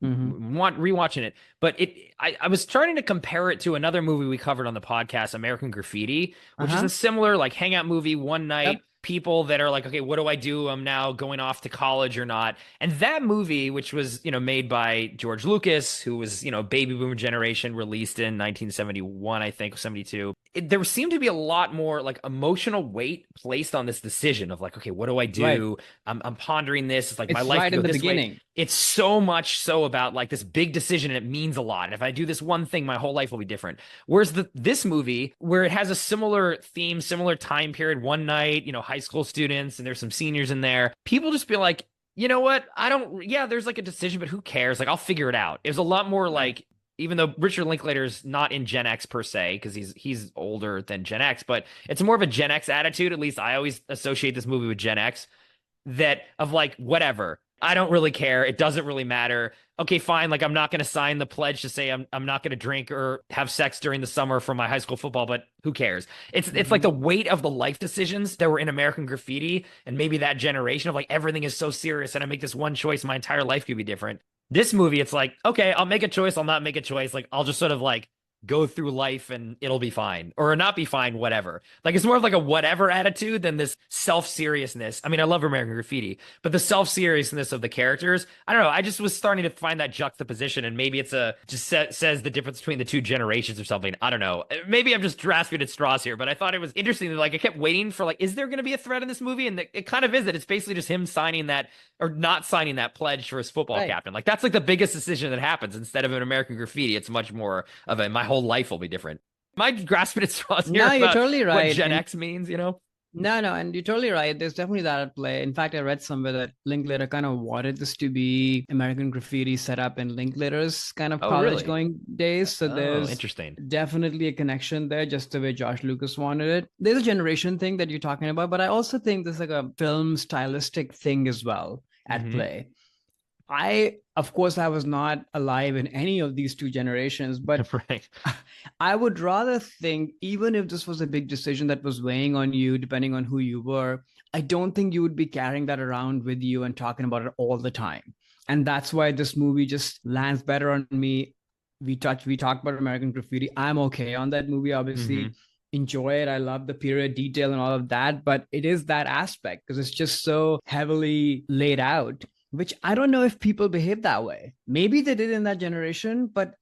Mm-hmm. Want rewatching it, but I was starting to compare it to another movie we covered on the podcast, American Graffiti, which is Uh-huh. a similar like hangout movie, one night, Yep. people that are like, okay, what do I do? I'm now going off to college or not. And that movie, which was, made by George Lucas, who was, baby boomer generation, released in 1971, I think, 72. There seemed to be a lot more like emotional weight placed on this decision of like, okay, what do I Right. do? I'm pondering this. It's like my It's life right could go in the this way. beginning. It's so much so about like this big decision and it means a lot. And if I do this one thing, my whole life will be different. Whereas this movie, where it has a similar theme, similar time period, one night, high school students, and there's some seniors in there, people just be like, you know what? I don't, yeah, there's like a decision, but who cares? Like, I'll figure it out. It was a lot more Right. like, even though Richard Linklater's not in Gen X per se, because he's older than Gen X, but it's more of a Gen X attitude. At least I always associate this movie with Gen X, that of like, whatever. I don't really care. It doesn't really matter. Okay, fine. Like I'm not going to sign the pledge to say I'm not going to drink or have sex during the summer for my high school football, but who cares? It's like Mm-hmm. the weight of the life decisions that were in American Graffiti and maybe that generation of like everything is so serious and I make this one choice, my entire life could be different. This movie, it's like, okay, I'll make a choice, I'll not make a choice. Like I'll just sort of like go through life and it'll be fine or not be fine, whatever. Like it's more of like a whatever attitude than this self-seriousness. I mean, I love American Graffiti, but the self-seriousness of the characters, I don't know. I just was starting to find that juxtaposition, and maybe it's says the difference between the two generations or something. I don't know. Maybe I'm just grasping at straws here, but I thought it was interesting that like I kept waiting for like, is there going to be a thread in this movie? And it kind of is that it's basically just him signing that or not signing that pledge for his football Right. captain. Like that's like the biggest decision that happens. Instead of an American Graffiti, it's much more of a my whole life will be different. I grasping at straws here No, you're about totally what right. Gen And X means, you know? no, and you're totally right. There's definitely that at play. In fact, I read somewhere that Linklater kind of wanted this to be American Graffiti set up in Linklater's kind of Oh, college really? going days. So Oh, there's interesting. definitely a connection there, just the way Josh Lucas wanted it. There's a generation thing that you're talking about, but I also think there's like a film stylistic thing as well at Hmm. play. Of course, I was not alive in any of these two generations, but Right. I would rather think, even if this was a big decision that was weighing on you, depending on who you were, I don't think you would be carrying that around with you and talking about it all the time. And that's why this movie just lands better on me. We talked about American Graffiti. I'm okay on that movie, Hmm. obviously. Enjoy it. I love the period detail and all of that, but it is that aspect because it's just so heavily laid out, which I don't know if people behave that way. Maybe they did in that generation, but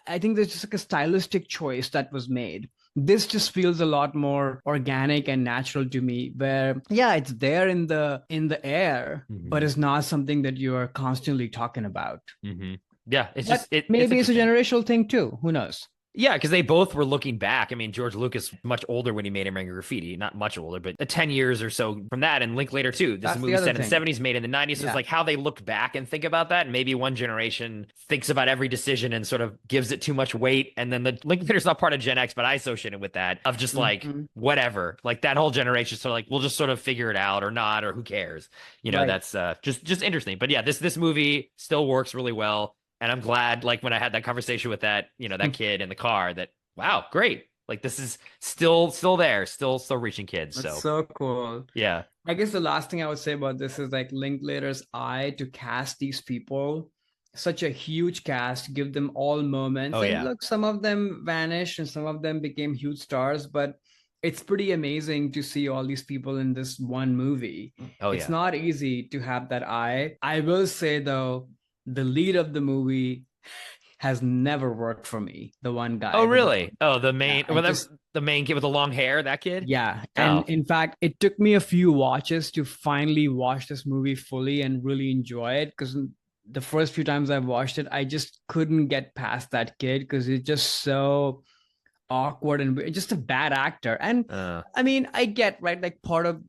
I think there's just like a stylistic choice that was made. This just feels a lot more organic and natural to me, where yeah, it's there in the air, but Hmm. it's not something that you are constantly talking about. Hmm. Yeah, it's But just it's maybe it's a interesting. generational thing too. Who knows? Yeah, because they both were looking back. I mean, George Lucas much older when he made American Graffiti, not much older, but 10 years or so from that, and Linklater too. This is a That's the movie other set in the thing. 70s, made in the 90s. So it's Yeah. like how they look back and think about that. And maybe one generation thinks about every decision and sort of gives it too much weight. And then the Linklater's not part of Gen X, but I associate it with that of just like Mhm. whatever. Like that whole generation, sort of like we'll just sort of figure it out or not, or who cares. You know, Right. that's just interesting. But yeah, this movie still works really well. And I'm glad, like when I had that conversation with that, that kid in the car, that wow, great. Like this is still there, still reaching kids. That's So so cool. yeah. I guess the last thing I would say about this is like Linklater's eye to cast these people, such a huge cast, give them all moments. Oh And yeah. look, some of them vanished and some of them became huge stars, but it's pretty amazing to see all these people in this one movie. Oh It's yeah. not easy to have that eye. I will say though, the lead of the movie has never worked for me. The one Oh guy, the really? villain. Oh, Yeah, I well, just the main kid with the long hair, that kid? yeah, and Oh. in fact, it took me a few watches to finally watch this movie fully and really enjoy it because the first few times I've watched it, I just couldn't get past that kid because it's just so awkward and just a bad actor. And Uh. I mean, I get right, like part of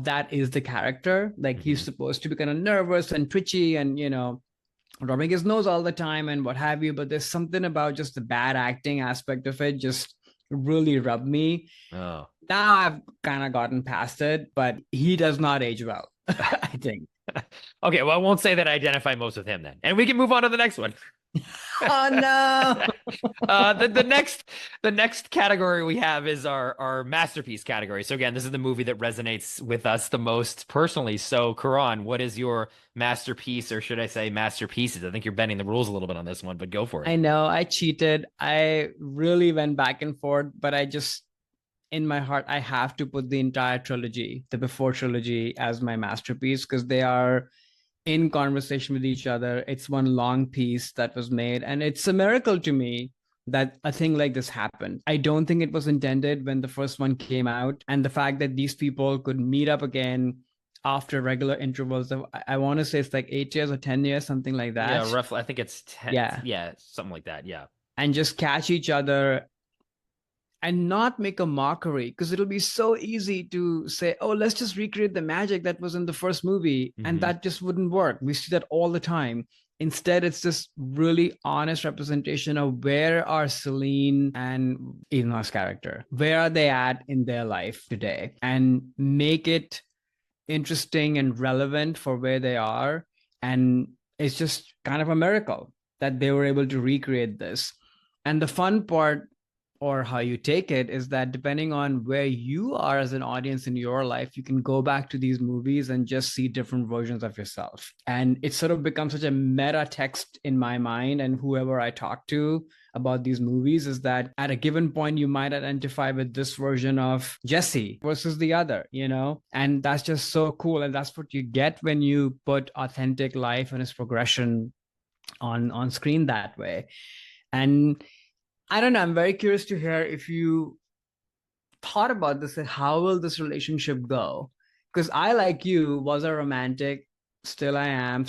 that is the character. Like he's Mhm. supposed to be kind of nervous and twitchy and rubbing his nose all the time and what have you. But there's something about just the bad acting aspect of it just really rubbed me. Oh. Now I've kind of gotten past it, but he does not age well, I think. Okay, well, I won't say that I identify most with him then. And we can move on to the next one. Oh no. The next category we have is our masterpiece category. So again, this is the movie that resonates with us the most personally. So Karan, what is your masterpiece, or should I say masterpieces? I think you're bending the rules a little bit on this one, but go for it. I know I cheated. I really went back and forth, but I just, in my heart, I have to put the entire trilogy, the Before trilogy, as my masterpiece because they are in conversation with each other. It's one long piece that was made, and it's a miracle to me that a thing like this happened. I don't think it was intended when the first one came out, and the fact that these people could meet up again after regular intervals of, I want to say it's like 8 years or 10 years, something like Yeah, that. roughly. I think it's 10. Yeah. Yeah, something like that. Yeah. And just catch each other and not make a mockery because it'll be so easy to say, oh, let's just recreate the magic that was in the first movie. And Hmm. that just wouldn't work. We see that all the time. Instead, it's this really honest representation of where are Celine and Ilna's character, where are they at in their life today, and make it interesting and relevant for where they are. And it's just kind of a miracle that they were able to recreate this. And the fun part, or how you take it, is that depending on where you are as an audience in your life, you can go back to these movies and just see different versions of yourself. And it sort of becomes such a meta text in my mind and whoever I talk to about these movies is that at a given point you might identify with this version of Jesse versus the other, and that's just so cool. And that's what you get when you put authentic life and its progression on screen that way. And I don't know, I'm very curious to hear if you thought about this and how will this relationship go, because I, like you, was a romantic, still am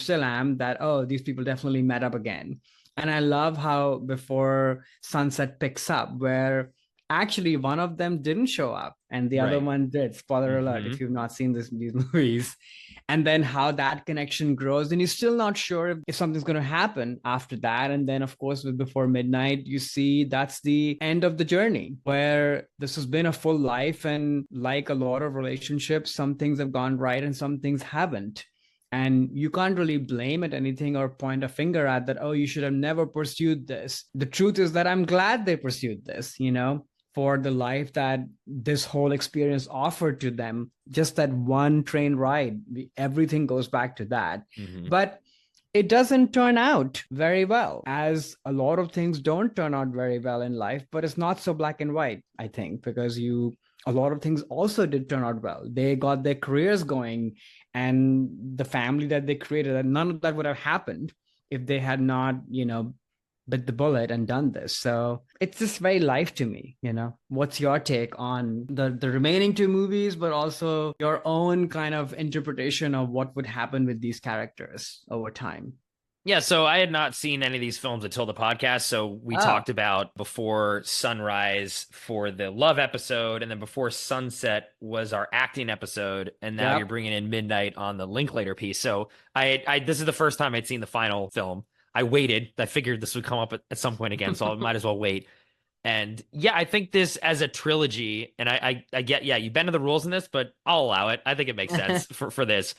that, oh, these people definitely met up again. And I love how before sunset picks up, where actually one of them didn't show up and the other Right. one did. Spoiler alert Hmm. if you've not seen these movies. And then how that connection grows. And you're still not sure if something's going to happen after that. And then, of course, with Before Midnight, you see that's the end of the journey where this has been a full life. And like a lot of relationships, some things have gone right and some things haven't. And you can't really blame it anything or point a finger at that, oh, you should have never pursued this. The truth is that I'm glad they pursued this, for the life that this whole experience offered to them. Just that one train ride, everything goes back to that. Hmm. But it doesn't turn out very well, as a lot of things don't turn out very well in life, but it's not so black and white, I think, because a lot of things also did turn out well. They got their careers going and the family that they created, and none of that would have happened if they had not, bit the bullet and done this. So it's just very life to me. What's your take on the remaining two movies, but also your own kind of interpretation of what would happen with these characters over time? Yeah, so I had not seen any of these films until the podcast. So we Oh, talked about Before Sunrise for the love episode, and then Before Sunset was our acting episode, and now you're yep. bringing in Midnight on the Linklater piece. So I this is the first time I'd seen the final film. I waited. I figured this would come up at some point again, so I might as well wait. And yeah, I think this as a trilogy, and I get, yeah, you bend to the rules in this, but I'll allow it. I think it makes sense for this.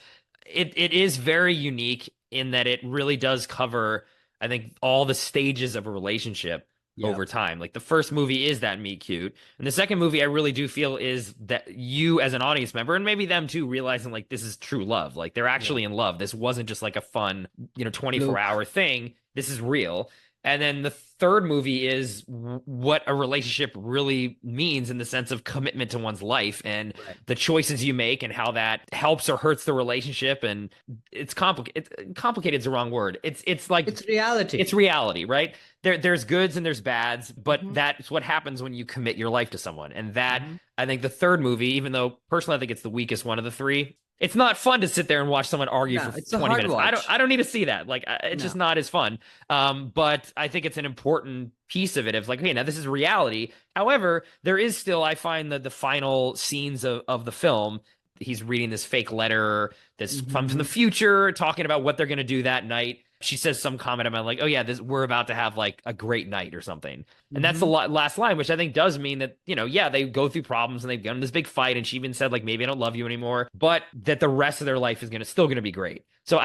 It is very unique in that it really does cover, I think, all the stages of a relationship over Yep. time. Like the first movie is that meet cute, and the second movie I really do feel is that you as an audience member, and maybe them too, realizing like this is true love. Like they're Yeah. actually in love. This wasn't just like a fun, 24 Luke. hour thing. This is real. And then the third movie is what a relationship really means in the sense of commitment to one's life and Right. the choices you make and how that helps or hurts the relationship. And it's complicated. Complicated is the wrong word. It's like It's reality. it's reality, right? There's goods and there's bads, but Hmm. that's what happens when you commit your life to someone. And that, Hmm. I think the third movie, even though personally I think it's the weakest one of the three, it's not fun to sit there and watch someone argue No, for it's a 20 hard minutes. watch. I don't need to see that. Like it's just No. not as fun. But I think it's an important piece of it. It's like, okay, now this is reality. However, there is still, I find that the final scenes of the film, he's reading this fake letter that's from the Hmm. future, talking about what they're going to do that night. She says some comment about like, oh yeah, we're about to have like a great night or something. And that's the Hmm. last line, which I think does mean that, yeah, they go through problems and they've gotten this big fight. And she even said, like, maybe I don't love you anymore, but that the rest of their life is still gonna be great. So Yeah.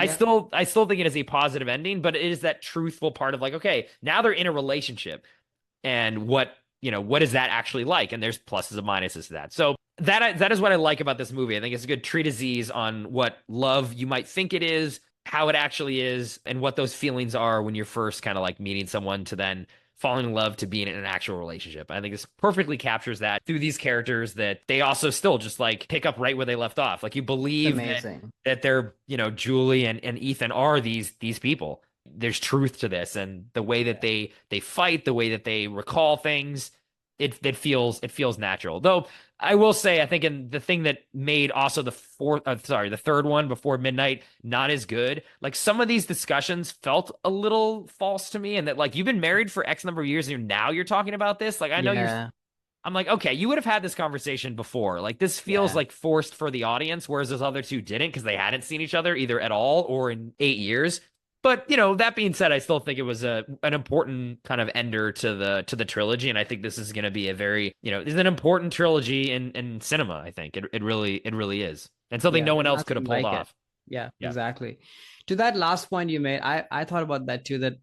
I still think it is a positive ending, but it is that truthful part of like, okay, now they're in a relationship and what is that actually like? And there's pluses and minuses to that. So that is what I like about this movie. I think it's a good treatise on what love you might think it is, how it actually is, and what those feelings are when you're first kind of like meeting someone to then falling in love to being in an actual relationship. I think this perfectly captures that through these characters that they also still just like pick up right where they left off. Like you It's believe amazing. that they're, Julie and Ethan are these people. There's truth to this, and the way that they fight, the way that they recall things, it feels natural. Though I will say, I think in the thing that made also the third one Before Midnight not as good. Like some of these discussions felt a little false to me, and that like you've been married for X number of years and now you're talking about this. Like I know you're. Yeah. I'm like, okay, you would have had this conversation before. Like this feels Yeah. like forced for the audience, whereas those other two didn't because they hadn't seen each other either at all or in 8 years. But that being said, I still think it was an important kind of ender to the trilogy, and I think this is going to be a very is an important trilogy in cinema. I think it really is, and something Yeah. no one There's else could have nothing pulled like it. off. Yeah, Yeah. exactly. To that last point you made, I thought about that too, that,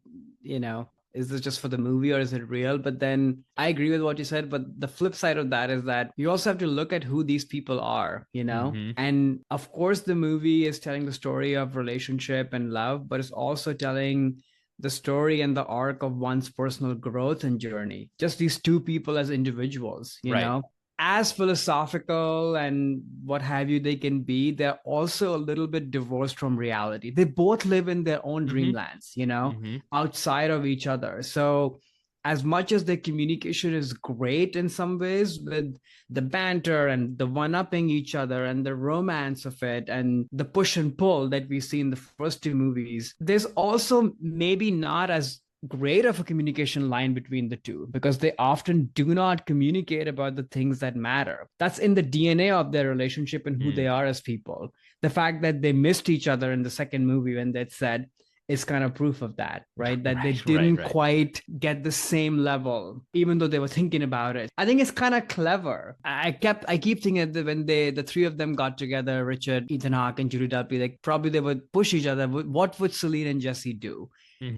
is this just for the movie or is it real? But then I agree with what you said. But the flip side of that is that you also have to look at who these people are. Hmm. And of course, the movie is telling the story of relationship and love, but it's also telling the story and the arc of one's personal growth and journey. Just these two people as individuals, Right. as philosophical and what have you they can be, they're also a little bit divorced from reality. They both live in their own Hmm. dreamlands, Hmm. outside of each other. So as much as their communication is great in some ways, with the banter and the one-upping each other and the romance of it and the push and pull that we see in the first two movies, there's also maybe not as great of a communication line between the two because they often do not communicate about the things that matter. That's in the DNA of their relationship and who they are as people. The fact that they missed each other in the second movie when they said is kind of proof of that, right? That they didn't Right. quite get the same level, even though they were thinking about it. I think it's kind of clever. I keep thinking that when the three of them got together, Richard, Ethan Hawke, and Julie Delpy, like probably they would push each other. What would Celine and Jesse do?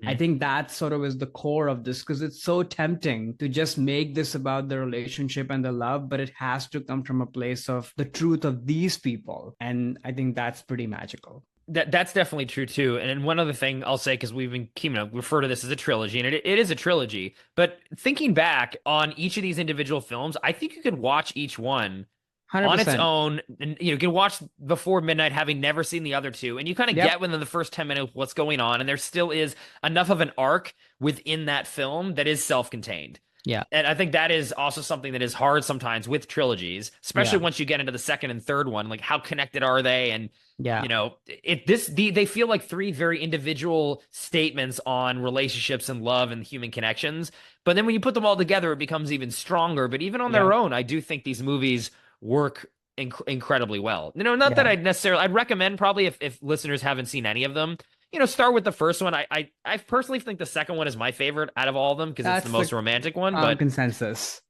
I think that sort of is the core of this because it's so tempting to just make this about the relationship and the love, but it has to come from a place of the truth of these people. And I think that's pretty magical. That's definitely true too. And one other thing I'll say, because we've been refer to this as a trilogy, and it is a trilogy. But thinking back on each of these individual films, I think you could watch each one on its 100%. own, and you can watch before midnight having never seen the other two, and you kind of Yep. get within the first 10 minutes what's going on, and there still is enough of an arc within that film that is self-contained. Yeah. And I think that is also something that is hard sometimes with trilogies, especially Yeah. once you get into the second and third one. Like, how connected are they? And Yeah. they feel like three very individual statements on relationships and love and human connections. But then when you put them all together, it becomes even stronger. But even on Yeah. their own, I do think these movies work incredibly well. Not that Yeah. I'd recommend probably if listeners haven't seen any of them, start with the first one. I personally think the second one is my favorite out of all of them because it's the That's most the romantic one. But consensus.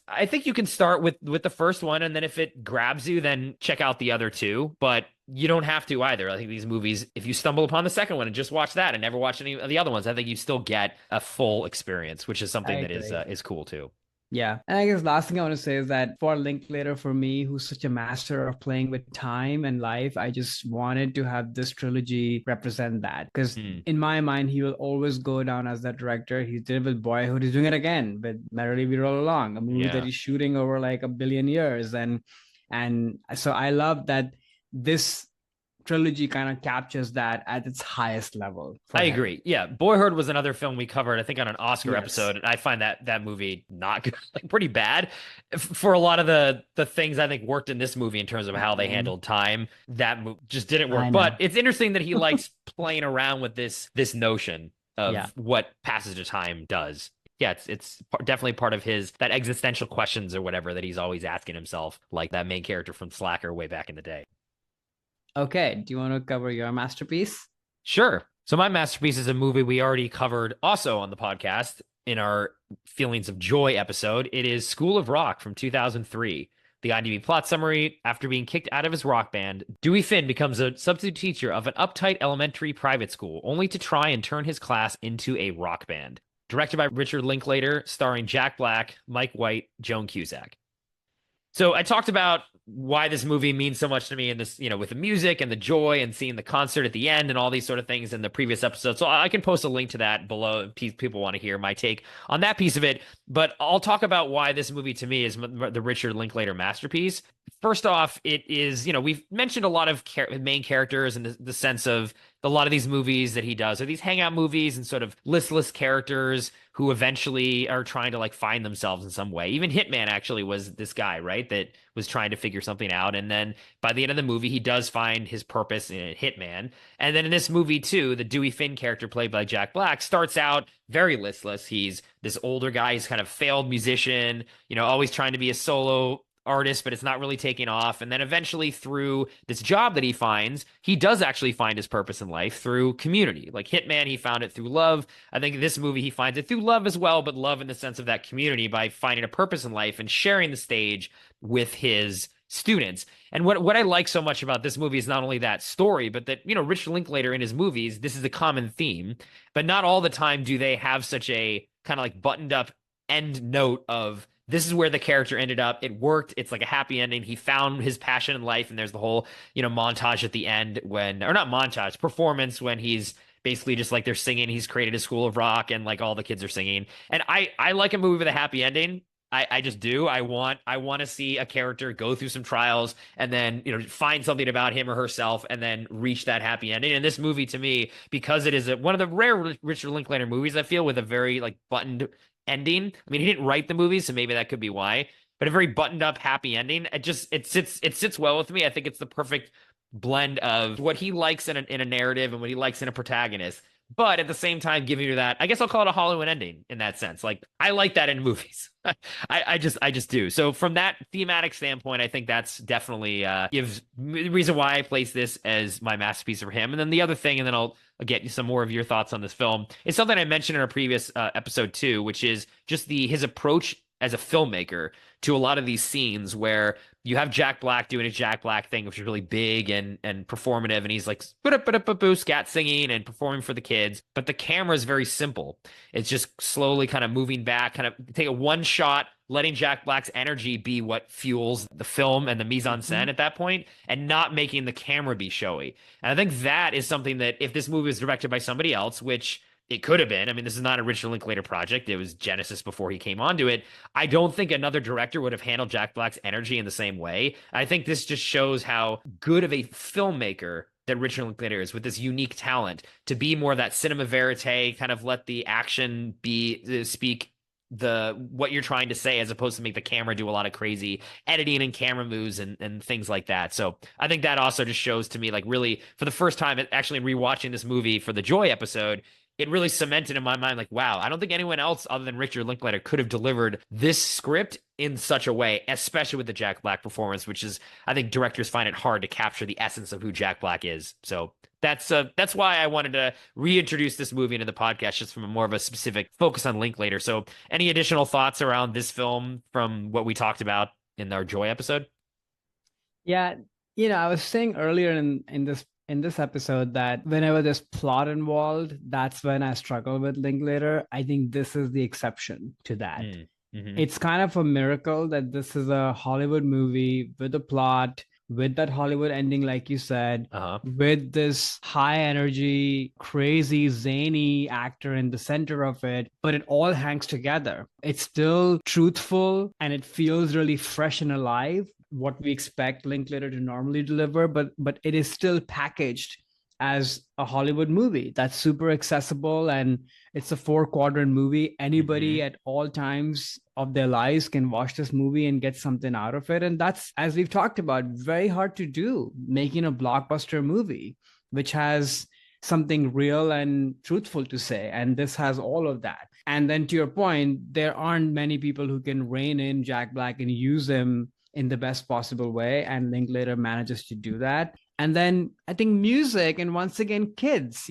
I think you can start with the first one, and then if it grabs you, then check out the other two. But you don't have to either. I think these movies, if you stumble upon the second one and just watch that and never watch any of the other ones, I think you still get a full experience, which is I something that agree. is cool too. Yeah. And I guess last thing I want to say is that for Linklater, for me, who's such a master of playing with time and life, I just wanted to have this trilogy represent that. Because Mm, in my mind, he will always go down as that director. He did it with Boyhood. He's doing it again with Merrily We Roll Along, a movie that yeah. he's shooting over like a billion years. And so I love that this trilogy kind of captures that at its highest level for I him. agree. Yeah, Boyhood was another film we covered, I think, on an Oscar Yes. episode, and I find that movie not good, like pretty bad for a lot of the things I think worked in this movie in terms of how they Mhm. handled time. Just didn't I work. But know. it's interesting that he likes playing around with this notion Yeah. of what passage of time does. Yeah, it's definitely part of his that existential questions or whatever that he's always asking himself, like that main character from Slacker way back in the day. Okay. Do you want to cover your masterpiece? Sure. So my masterpiece is a movie we already covered also on the podcast in our Feelings of Joy episode. It is School of Rock from 2003. The IMDb plot summary: after being kicked out of his rock band, Dewey Finn becomes a substitute teacher of an uptight elementary private school, only to try and turn his class into a rock band. Directed by Richard Linklater, starring Jack Black, Mike White, Joan Cusack. So I talked about why this movie means so much to me and this, with the music and the joy and seeing the concert at the end and all these sort of things in the previous episode. So I can post a link to that below if people want to hear my take on that piece of it. But I'll talk about why this movie to me is the Richard Linklater masterpiece. First off, it is, we've mentioned a lot of main characters and the sense of a lot of these movies that he does are these hangout movies and sort of listless characters who eventually are trying to like find themselves in some way. Even Hitman actually was this guy, right? That was trying to figure something out. And then by the end of the movie, he does find his purpose in Hitman. And then in this movie too, the Dewey Finn character played by Jack Black starts out very listless. He's this older guy. He's kind of failed musician, always trying to be a solo artist, but it's not really taking off. And then eventually, through this job that he finds, he does actually find his purpose in life through community. Like Hitman, he found it through love. I think in this movie, he finds it through love as well, but love in the sense of that community by finding a purpose in life and sharing the stage with his students. And what I like so much about this movie is not only that story, but that, Richard Linklater in his movies, this is a common theme, but not all the time do they have such a kind of like buttoned up end note of this is where the character ended up. It worked. It's like a happy ending. He found his passion in life. And there's the whole, montage at the end or not montage, performance when he's basically just like they're singing. He's created a school of rock and like all the kids are singing. And I like a movie with a happy ending. I just do. I want to see a character go through some trials and then, find something about him or herself and then reach that happy ending. And this movie to me, because it is one of the rare Richard Linklater movies, I feel, with a very like buttoned ending. I mean, he didn't write the movie, so maybe that could be why. But a very buttoned up, happy ending. It sits well with me. I think it's the perfect blend of what he likes in a narrative and what he likes in a protagonist, but at the same time giving you that, I guess I'll call it a Hollywood ending in that sense. Like I like that in movies. I just do. So from that thematic standpoint, I think that's definitely gives the reason why I place this as my masterpiece for him. And then the other thing, and then I'll get you some more of your thoughts on this film. It's something I mentioned in a previous episode too, which is just his approach as a filmmaker to a lot of these scenes where you have Jack Black doing his Jack Black thing, which is really big and performative, and he's like scat singing and performing for the kids. But the camera is very simple. It's just slowly kind of moving back, kind of take a one shot, letting Jack Black's energy be what fuels the film and the mise en scène at that point, and not making the camera be showy. And I think that is something that if this movie was directed by somebody else, which it could have been. I mean, this is not a Richard Linklater project. It was Genesis before he came onto it. I don't think another director would have handled Jack Black's energy in the same way. I think this just shows how good of a filmmaker that Richard Linklater is with this unique talent to be more that cinema verite, kind of let the action be speak what you're trying to say as opposed to make the camera do a lot of crazy editing and camera moves and things like that. So I think that also just shows to me like really for the first time actually rewatching this movie for the Joy episode, it really cemented in my mind, like, wow, I don't think anyone else other than Richard Linklater could have delivered this script in such a way, especially with the Jack Black performance, which is, I think directors find it hard to capture the essence of who Jack Black is. So that's why I wanted to reintroduce this movie into the podcast, just from a more of a specific focus on Linklater. So any additional thoughts around this film from what we talked about in our Joy episode? Yeah, I was saying earlier in this episode that whenever there's plot involved, that's when I struggle with Linklater. I think this is the exception to that. Mm-hmm. It's kind of a miracle that this is a Hollywood movie with a plot, with that Hollywood ending, like you said, with this high energy, crazy, zany actor in the center of it, but it all hangs together. It's still truthful and it feels really fresh and alive, what we expect Linklater to normally deliver, but it is still packaged as a Hollywood movie that's super accessible, and it's a 4-quadrant movie. Anybody at all times of their lives can watch this movie and get something out of it. And that's, as we've talked about, very hard to do, making a blockbuster movie which has something real and truthful to say. And this has all of that. And then to your point, there aren't many people who can rein in Jack Black and use him in the best possible way. And Linklater manages to do that. And then I think music, and once again, kids,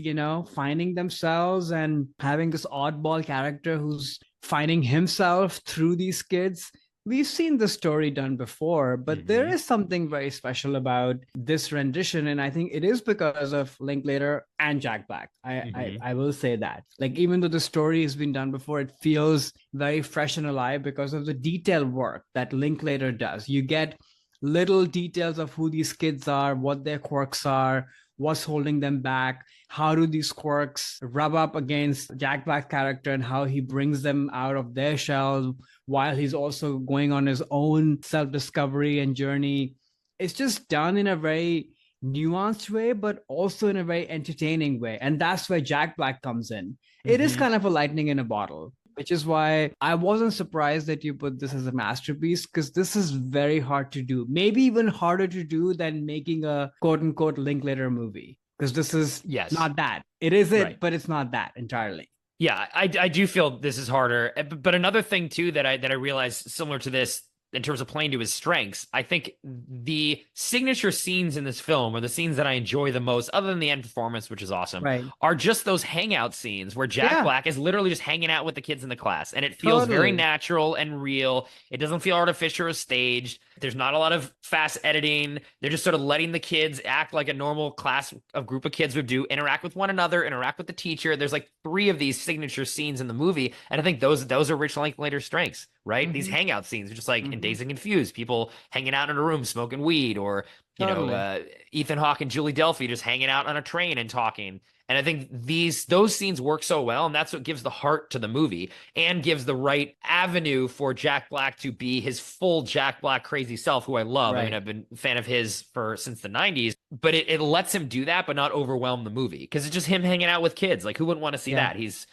finding themselves and having this oddball character who's finding himself through these kids. We've seen the story done before, but there is something very special about this rendition. And I think it is because of Linklater and Jack Black. I will say that. Like, even though the story has been done before, it feels very fresh and alive because of the detail work that Linklater does. You get little details of who these kids are, what their quirks are, what's holding them back, how do these quirks rub up against Jack Black's character and how he brings them out of their shells while he's also going on his own self-discovery and journey. It's just done in a very nuanced way, but also in a very entertaining way. And that's where Jack Black comes in. It is kind of a lightning in a bottle, which is why I wasn't surprised that you put this as a masterpiece, because this is very hard to do. Maybe even harder to do than making a quote-unquote Linklater movie, because this is not that. It is it, right, but it's not that entirely. Yeah, I do feel this is harder. But another thing, too, that I realized similar to this, in terms of playing to his strengths, I think the signature scenes in this film, or the scenes that I enjoy the most, other than the end performance, which is awesome, are just those hangout scenes where Jack Black is literally just hanging out with the kids in the class. And it feels very natural and real. It doesn't feel artificial or staged. There's not a lot of fast editing. They're just sort of letting the kids act like a normal class of group of kids would do, interact with one another, interact with the teacher. There's like 3 of these signature scenes in the movie. And I think those are Rich Linklater's strengths, right? These hangout scenes are just like in Dazed and Confused, people hanging out in a room smoking weed, or Ethan Hawke and Julie Delphi just hanging out on a train and talking. And I think those scenes work so well, and that's what gives the heart to the movie and gives the right avenue for Jack Black to be his full Jack Black crazy self, who I love. I mean, I've been a fan of his since the 90s, but it lets him do that, but not overwhelm the movie, because it's just him hanging out with kids. Like, who wouldn't want to see that? He's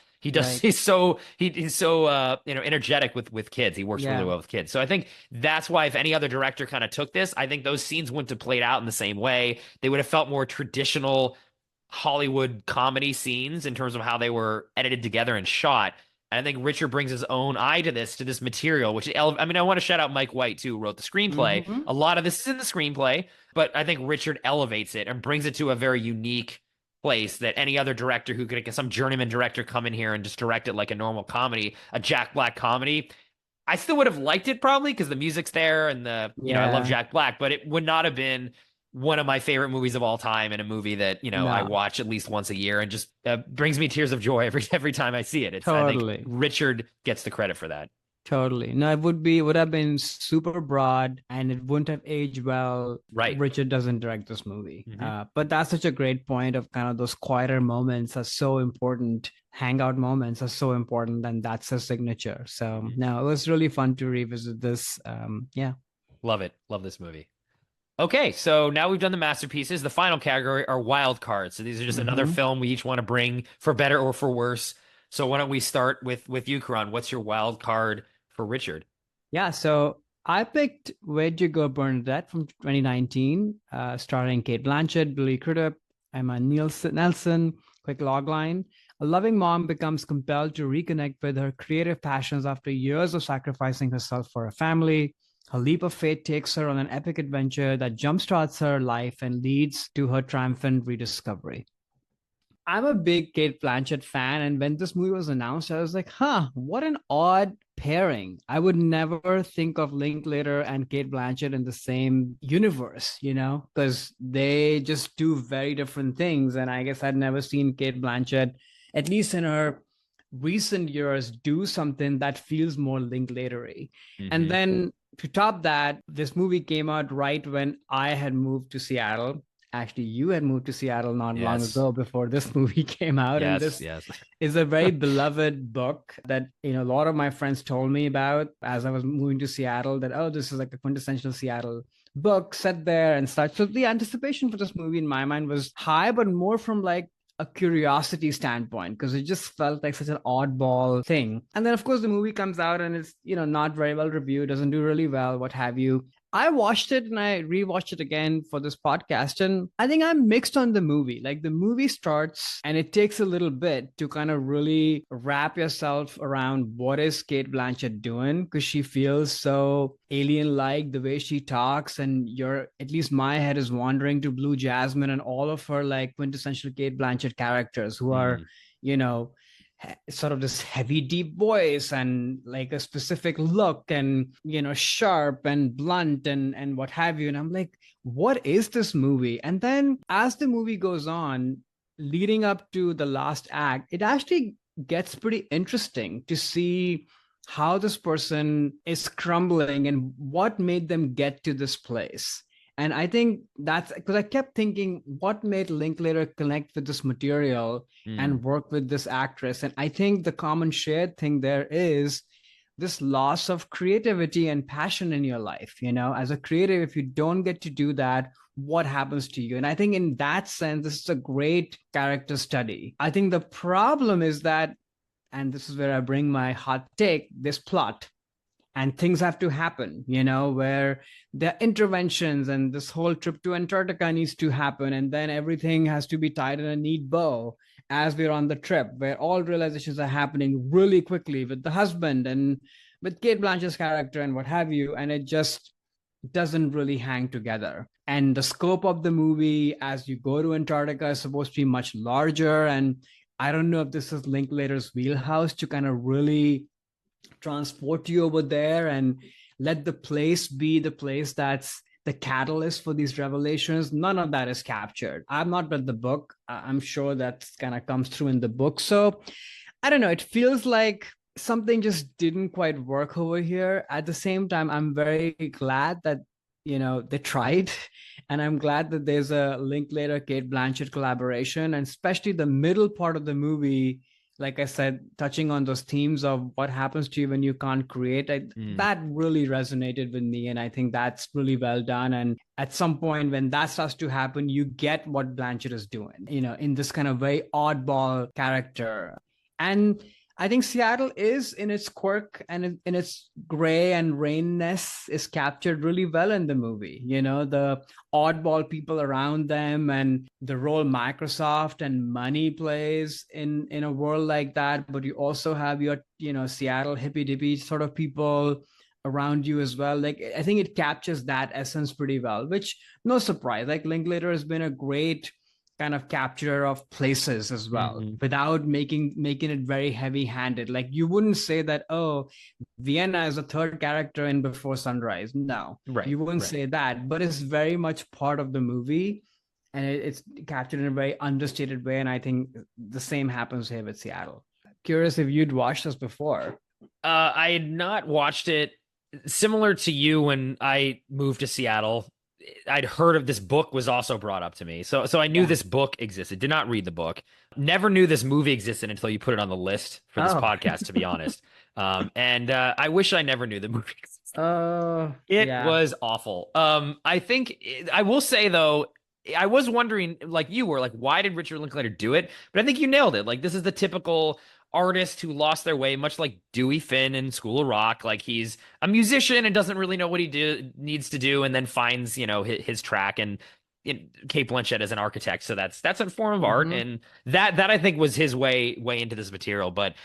so energetic with kids. He works really well with kids. So I think that's why, if any other director kind of took this, I think those scenes wouldn't have played out in the same way. They would have felt more traditional Hollywood comedy scenes in terms of how they were edited together and shot. And I think Richard brings his own eye to this material, which I mean, I want to shout out Mike White too, who wrote the screenplay. Hmm. A lot of this is in the screenplay, but I think Richard elevates it and brings it to a very unique place that any other director who could, some journeyman director, come in here and just direct it like a normal comedy, a Jack Black comedy. I still would have liked it probably because the music's there and I love Yeah. Jack Black, but it would not have been one of my favorite movies of all time, and a movie that I No, watch at least once a year and just brings me tears of joy every time I see it. I think totally. Richard gets the credit for that. Totally. No, would have been super broad and it wouldn't have aged well. Right. Richard doesn't direct this movie. Mm-hmm. But that's such a great point of kind of those quieter moments are so important. Hangout moments are so important, and that's his signature. So no, it was really fun to revisit this. Yeah. Love it. Love this movie. Okay, so now we've done the masterpieces. The final category are wild cards. So these are just another Mhm. film we each want to bring for better or for worse. So why don't we start with you, Karan? What's your wild card for Richard? Yeah, so I picked Where'd You Go Bernadette from 2019, starring Kate Blanchett, Billy Crudup, Emma Nelson. Quick logline. A loving mom becomes compelled to reconnect with her creative passions after years of sacrificing herself for her family. Her leap of faith takes her on an epic adventure that jumpstarts her life and leads to her triumphant rediscovery. I'm a big Kate Blanchett fan, and when this movie was announced, I was like, huh, what an odd pairing. I would never think of Linklater and Kate Blanchett in the same universe, because they just do very different things. And I guess I'd never seen Kate Blanchett, at least in her recent years, do something that feels more Linklatery. And Mm-hmm. then to top that, this movie came out right when I had moved to Seattle. Actually, you had moved to Seattle not long Yes. ago before this movie came out. And Yes. this Yes. is a very beloved book that, a lot of my friends told me about as I was moving to Seattle, that, oh, this is like a quintessential Seattle book set there and such. So the anticipation for this movie in my mind was high, but more from like a curiosity standpoint, because it just felt like such an oddball thing. And then, of course, the movie comes out and it's, not very well reviewed, doesn't do really well, what have you. I watched it and I rewatched it again for this podcast. And I think I'm mixed on the movie. Like the movie starts and it takes a little bit to kind of really wrap yourself around what is Kate Blanchett doing, because she feels so alien-like the way she talks. And at least my head is wandering to Blue Jasmine and all of her like quintessential Kate Blanchett characters who are, you know, sort of this heavy deep voice and like a specific look and sharp and blunt and what have you. And I'm like, what is this movie? And then as the movie goes on, leading up to the last act, it actually gets pretty interesting to see how this person is crumbling and what made them get to this place. And I think that's because I kept thinking, what made Linklater connect with this material and work with this actress? And I think the common shared thing there is this loss of creativity and passion in your life. As a creative, if you don't get to do that, what happens to you? And I think in that sense, this is a great character study. I think the problem is that, and this is where I bring my hot take, this plot. And things have to happen, where there are interventions and this whole trip to Antarctica needs to happen. And then everything has to be tied in a neat bow as we're on the trip, where all realizations are happening really quickly with the husband and with Kate Blanchett's character and what have you. And it just doesn't really hang together. And the scope of the movie as you go to Antarctica is supposed to be much larger. And I don't know if this is Linklater's wheelhouse to kind of really transport you over there and let the place be the place that's the catalyst for these revelations. None of that is captured. I've not read the book. I'm sure that kind of comes through in the book. So I don't know. It feels like something just didn't quite work over here. At the same time, I'm very glad that, they tried. And I'm glad that there's a Linklater Kate Blanchett collaboration, and especially the middle part of the movie, like I said, touching on those themes of what happens to you when you can't create, that really resonated with me. And I think that's really well done. And at some point when that starts to happen, you get what Blanchett is doing, in this kind of very oddball character. And I think Seattle is in its quirk and in its gray and rainness is captured really well in the movie. You know, the oddball people around them and the role Microsoft and money plays in a world like that. But you also have your, you know, Seattle hippy dippy sort of people around you as well. Like I think it captures that essence pretty well, which no surprise. Like Linklater has been a great kind of capture of places as well without making it very heavy handed. Like you wouldn't say that, oh, Vienna is a third character in Before Sunrise. No, Right, you wouldn't right. say that, but it's very much part of the movie, and it's captured in a very understated way. And I think the same happens here with Seattle. Curious if you'd watched this before. I had not watched it. Similar to you, when I moved to Seattle, I'd heard of this book was also brought up to me. So I knew Yeah. this book existed. Did not read the book. Never knew this movie existed until you put it on the list for this Oh. podcast, to be honest. And I wish I never knew the movie existed. Oh, It yeah. was awful. I think I will say though, I was wondering, like you were, like, why did Richard Linklater do it? But I think you nailed it. Like, this is the typical artist who lost their way, much like Dewey Finn in School of Rock. Like, he's a musician and doesn't really know what needs to do, and then finds, his track. And Kate Blanchett as an architect, so that's a form of art, Hmm. and that I think was his way into this material. But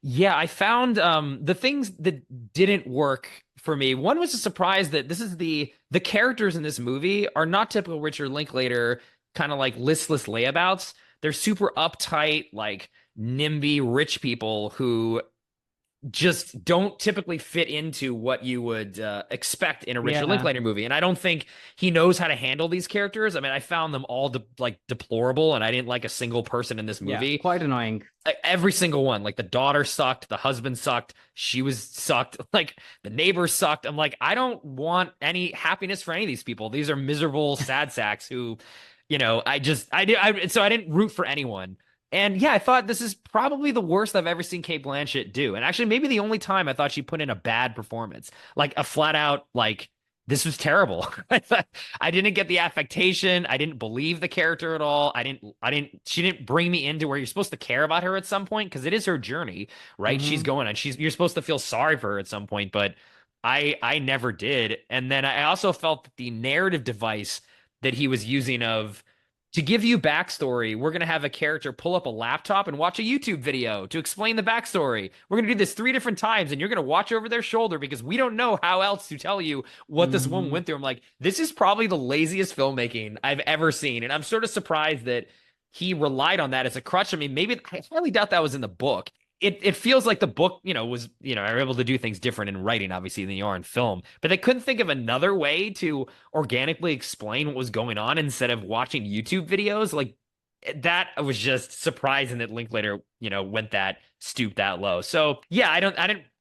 yeah, I found the things that didn't work for me. One was a surprise that this is the characters in this movie are not typical Richard Linklater kind of like listless layabouts. They're super uptight, like NIMBY rich people who just don't typically fit into what you would expect in a Richard Yeah. Linklater movie. And I don't think he knows how to handle these characters. I mean, I found them all deplorable, and I didn't like a single person in this Yeah. movie. Quite annoying. Every single one. Like, the daughter sucked, the husband sucked, she was sucked, like the neighbors sucked. I'm like, I don't want any happiness for any of these people. These are miserable sad sacks who, so I didn't root for anyone. And yeah, I thought this is probably the worst I've ever seen Kate Blanchett do. And actually, maybe the only time I thought she put in a bad performance, like a flat out, like, this was terrible. I didn't get the affectation. I didn't believe the character at all. She didn't bring me into where you're supposed to care about her at some point, because it is her journey, right? She's Hmm. going on. You're supposed to feel sorry for her at some point, but I never did. And then I also felt that the narrative device that he was using of, to give you backstory, we're going to have a character pull up a laptop and watch a YouTube video to explain the backstory. We're going to do this 3 different times, and you're going to watch over their shoulder because we don't know how else to tell you what this woman Hmm. went through. I'm like, this is probably the laziest filmmaking I've ever seen. And I'm sort of surprised that he relied on that as a crutch. I mean, maybe I highly doubt that was in the book. It feels like the book, was, are able to do things different in writing, obviously, than you are in film. But they couldn't think of another way to organically explain what was going on instead of watching YouTube videos. Like, that was just surprising that Linklater, stooped that low. So yeah,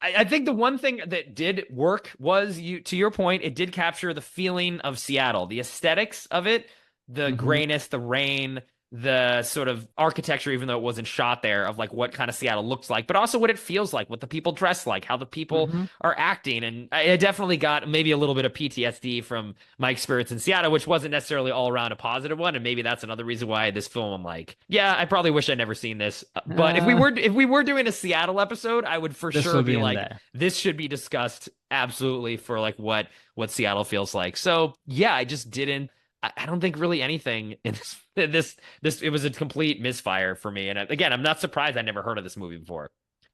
I think the one thing that did work was, to your point, it did capture the feeling of Seattle, the aesthetics of it, the Hmm. grayness, the rain, the sort of architecture, even though it wasn't shot there, of like what kind of Seattle looks like, but also what it feels like, what the people dress like, how the people Hmm. are acting. And I definitely got maybe a little bit of PTSD from my experience in Seattle, which wasn't necessarily all around a positive one. And maybe that's another reason why this film, I'm like, yeah, I probably wish I'd never seen this. But Uh, if we were doing a Seattle episode, I would for this sure will be be in like, there. this should be discussed absolutely for like what Seattle feels like. So yeah, I just didn't. I don't think really anything in this. It was a complete misfire for me. And again, I'm not surprised I never heard of this movie before.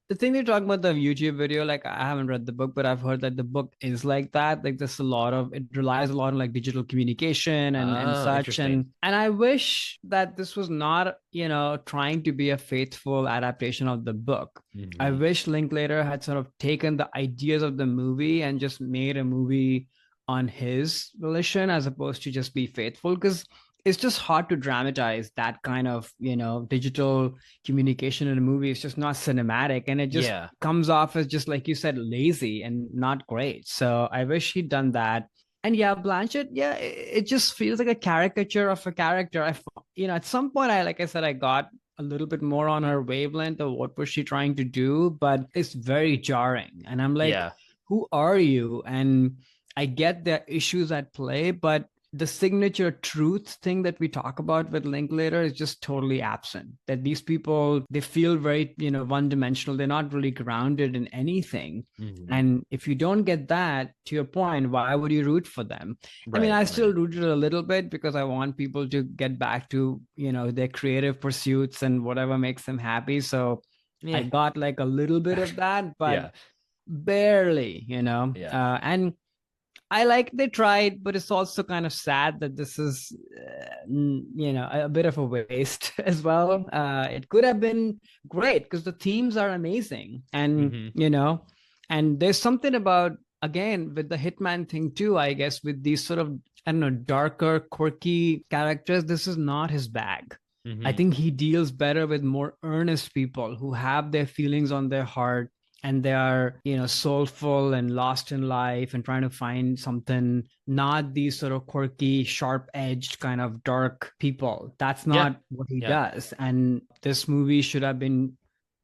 The thing you're talking about, the YouTube video, like I haven't read the book, but I've heard that the book is like that. Like there's a lot of it relies a lot on like digital communication and Oh, such. interesting. And I wish that this was not, trying to be a faithful adaptation of the book. I Hmm. wish Linklater had sort of taken the ideas of the movie and just made a movie on his volition as opposed to just be faithful, because it's just hard to dramatize that kind of, digital communication in a movie. Is just not cinematic, and it just Yeah. comes off as, just like you said, lazy and not great. So I wish he'd done that. And yeah, Blanchett, yeah, it just feels like a caricature of a character. At some point, like I said, I got a little bit more on her wavelength of what was she trying to do, but it's very jarring. And I'm like, Yeah. who are you? And I get the issues at play, but the signature truth thing that we talk about with Linklater is just totally absent. That these people, they feel very, one dimensional. They're not really grounded in anything. Mhm. And if you don't get that, to your point, why would you root for them? I mean, Right, I right. still rooted a little bit because I want people to get back to, their creative pursuits and whatever makes them happy. So I Yeah. got like a little bit of that, but Yeah. barely, Yeah. and I like they tried, but it's also kind of sad that this is, a bit of a waste as well. It could have been great because the themes are amazing, and Hmm. and there's something about, again, with the Hitman thing too. I guess with these sort of, I don't know, darker, quirky characters, this is not his bag. I Hmm. think he deals better with more earnest people who have their feelings on their heart, and they are, soulful and lost in life and trying to find something, not these sort of quirky, sharp edged kind of dark people. That's Yeah. not what he Yeah. does. And this movie should have been,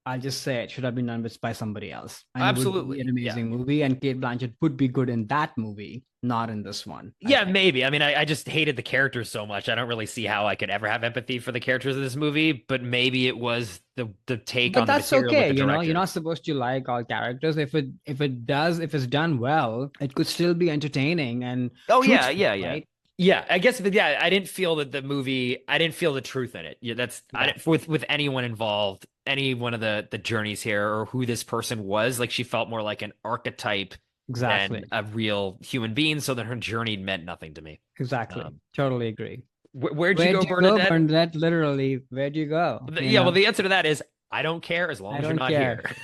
I'll just say it, should have been done with by somebody else, and it would be an Absolutely. Yeah. amazing movie, and Kate Blanchett would be good in that movie, not in this one, I Yeah, think. maybe. I mean, I just hated the characters so much. I don't really see how I could ever have empathy for the characters of this movie, but maybe it was the take But on the that's material with okay, the you're director. not supposed to like all characters. If it's done well, it could still be entertaining and Oh yeah, truthful, yeah, yeah. right? Yeah, I guess, but yeah, I didn't feel that the movie, I didn't feel the truth in it. Yeah, that's I Yeah, didn't, with anyone involved, any one of the journeys here or who this person was, like she felt more like an archetype than exactly. a real human being, so that her journey meant nothing to me. Exactly. Um, Totally agree. where'd you Where'd go, you go, Bernadette? Bernadette? Literally, where'd you go? Yeah, well, the answer to that is I don't care as I long as you're don't not care. here.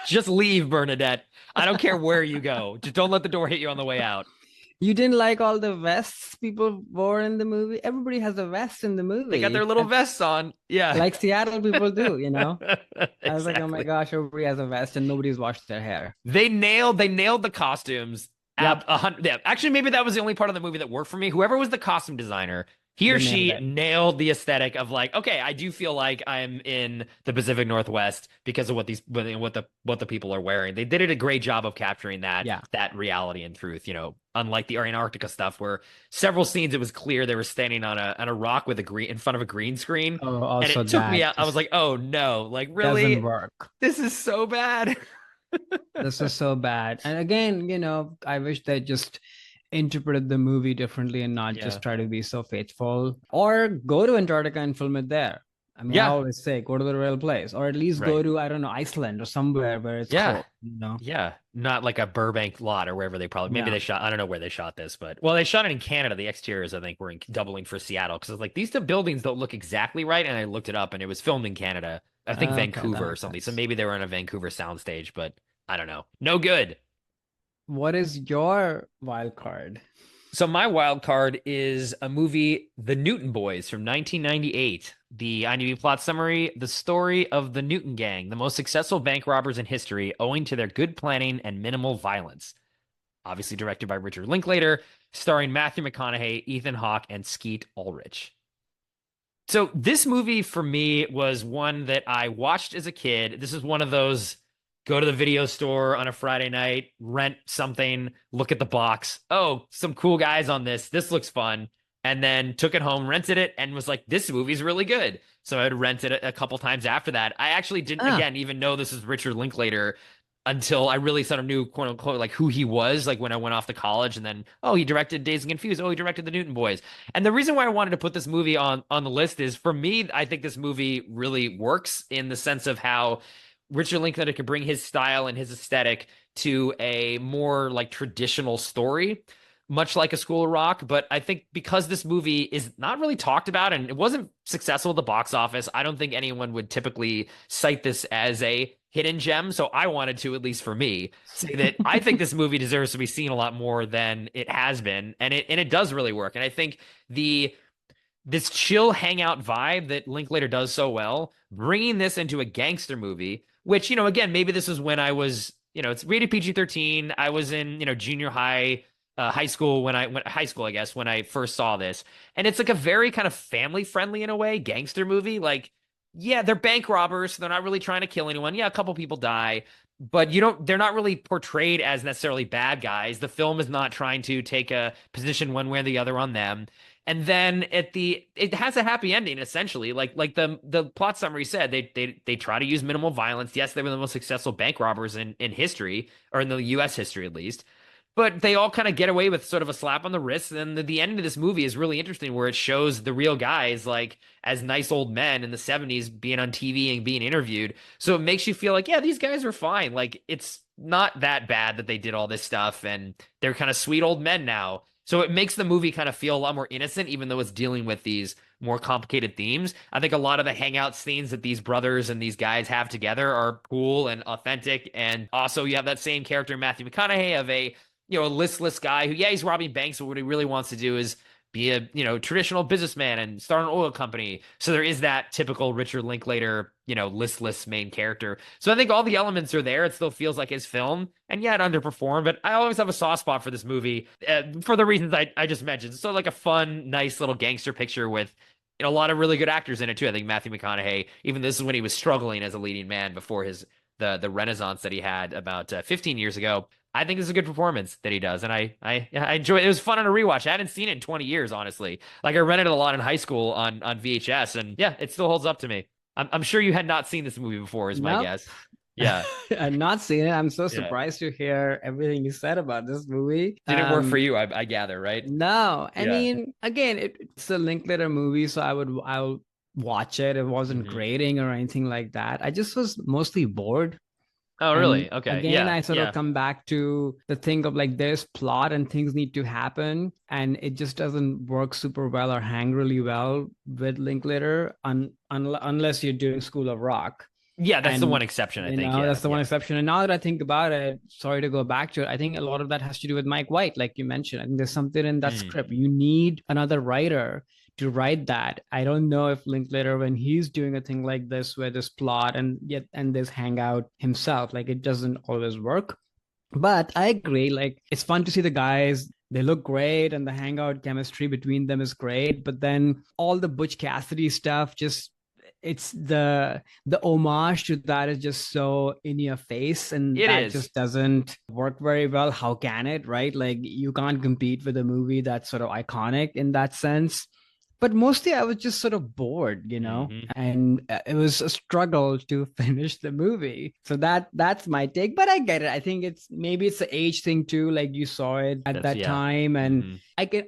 Just leave, Bernadette. I don't care where you go. Just don't let the door hit you on the way out. You didn't like all the vests people wore in the movie? Everybody has a vest in the They got their movie. little vests on. Yeah. Like Seattle people do. I was like, oh my Exactly. gosh, everybody has a vest and nobody's washed their hair. They nailed the costumes. Yep, Yeah. Actually, maybe that was the only part of the movie that worked for me. Whoever was the costume designer, he or they nailed she it. nailed the aesthetic of like, okay, I do feel like I'm in the Pacific Northwest because of what the people are wearing. They did a great job of capturing that Yeah. that reality and truth. Unlike the Antarctica stuff, where several scenes it was clear they were standing on a rock with a green in front of a green screen, Oh, and also it took me that out. I was just like, oh no, like doesn't really, work. this is so bad. This is so bad. And again, I wish they just interpreted the movie differently and not Yeah. just try to be so faithful. Or go to Antarctica and film it there. I mean, I Yeah. always say go to the real place, or at least go Right. to, I don't know, Iceland or somewhere where it's Yeah. cold. Yeah. Not like a Burbank lot or wherever they probably, maybe they No. shot, I don't know where they shot this, but well, they shot it in Canada. The exteriors, I think, were doubling for Seattle because I was like, these two buildings don't look exactly right. And I looked it up and it was filmed in Canada, I think Okay, that Vancouver or makes something. So sense. maybe they were on a Vancouver soundstage, but I don't know. No good. What is your wild card? So my wild card is a movie, The Newton Boys from 1998. The IMDb plot summary: the story of the Newton Gang, the most successful bank robbers in history, owing to their good planning and minimal violence. Obviously directed by Richard Linklater, starring Matthew McConaughey, Ethan Hawke, and Skeet Ulrich. So this movie for me was one that I watched as a kid. This is one of those go to the video store on a Friday night, rent something, look at the box. Oh, some cool guys on this. This looks fun. And then took it home, rented it, and was like, this movie's really good. So I'd rented it a couple times after that. I actually didn't, Ah, again, even know this is Richard Linklater until I really sort of knew, quote unquote, like who he was, like when I went off to college. And then, oh, he directed Dazed and Confused. Oh, he directed The Newton Boys. And the reason why I wanted to put this movie on the list is for me, I think this movie really works in the sense of how Richard Linklater could bring his style and his aesthetic to a more like traditional story, much like A School of Rock. But I think because this movie is not really talked about and it wasn't successful at the box office, I don't think anyone would typically cite this as a hidden gem. So I wanted to, at least for me, say that I think this movie deserves to be seen a lot more than it has been, and it does really work. And I think the this chill hangout vibe that Linklater does so well, bringing this into a gangster movie, which, again, maybe this is when I was, it's rated PG-13. I was in, junior high, high school when I went high school, I guess, when I first saw this. And it's like a very kind of family friendly in a way, gangster movie. Like, yeah, they're bank robbers. So they're not really trying to kill anyone. Yeah, a couple people die. but they're not really portrayed as necessarily bad guys. The film is not trying to take a position one way or the other on them. And then it has a happy ending essentially. Like the plot summary said, they try to use minimal violence. Yes, they were the most successful bank robbers in history, or in the US history at least. But they all kind of get away with sort of a slap on the wrist. And the end of this movie is really interesting, where it shows the real guys like as nice old men in the 70s being on TV and being interviewed. So it makes you feel like, yeah, these guys are fine. Like it's not that bad that they did all this stuff, and they're kind of sweet old men now. So it makes the movie kind of feel a lot more innocent, even though it's dealing with these more complicated themes. I think a lot of the hangout scenes that these brothers and these guys have together are cool and authentic. And also you have that same character, Matthew McConaughey, of a listless guy who, yeah, he's robbing banks, but what he really wants to do is be a, traditional businessman and start an oil company. So there is that typical Richard Linklater, listless main character. So I think all the elements are there. It still feels like his film. And yeah, it underperformed, but I always have a soft spot for this movie for the reasons I just mentioned. So like a fun, nice little gangster picture with a lot of really good actors in it too. I think Matthew McConaughey, even this is when he was struggling as a leading man before the renaissance that he had about 15 years ago. I think it's a good performance that he does, and I enjoy it. It was fun on a rewatch. I hadn't seen it in 20 years, honestly. Like I rented it a lot in high school on VHS, and yeah, it still holds up to me. I'm sure you had not seen this movie before, is my Nope. guess. Yeah, I've not seen it. I'm so yeah. surprised to hear everything you said about this movie. Didn't work for you, I gather, right? No, I Yeah. mean, again, it's a Linklater movie, so I'll watch it. It wasn't Hmm. grading or anything like that. I just was mostly bored. Oh, And really? Okay. again, Yeah. I sort of Yeah. come back to the thing of like there's plot and things need to happen, and it just doesn't work super well or hang really well with Linklater unless you're doing School of Rock. Yeah, that's the And one exception, I think. Yeah. that's the one Yeah. exception. And now that I think about it, sorry to go back to it, I think a lot of that has to do with Mike White, like you mentioned. I think there's something in that Mm. script. You need another writer to write that. I don't know if Linklater, when he's doing a thing like this where there's plot and there's hangout himself, like it doesn't always work. But I agree, like it's fun to see the guys. They look great, and the hangout chemistry between them is great. But then all the Butch Cassidy stuff, just it's the homage to that is just so in your face, and It that is. just doesn't work very well. How can it, right? Like you can't compete with a movie that's sort of iconic in that sense. But mostly I was just sort of bored, Hmm. and it was a struggle to finish the movie. So that's my take, but I get it. I think it's the age thing too. Like you saw it at That's that yeah. time, and Hmm.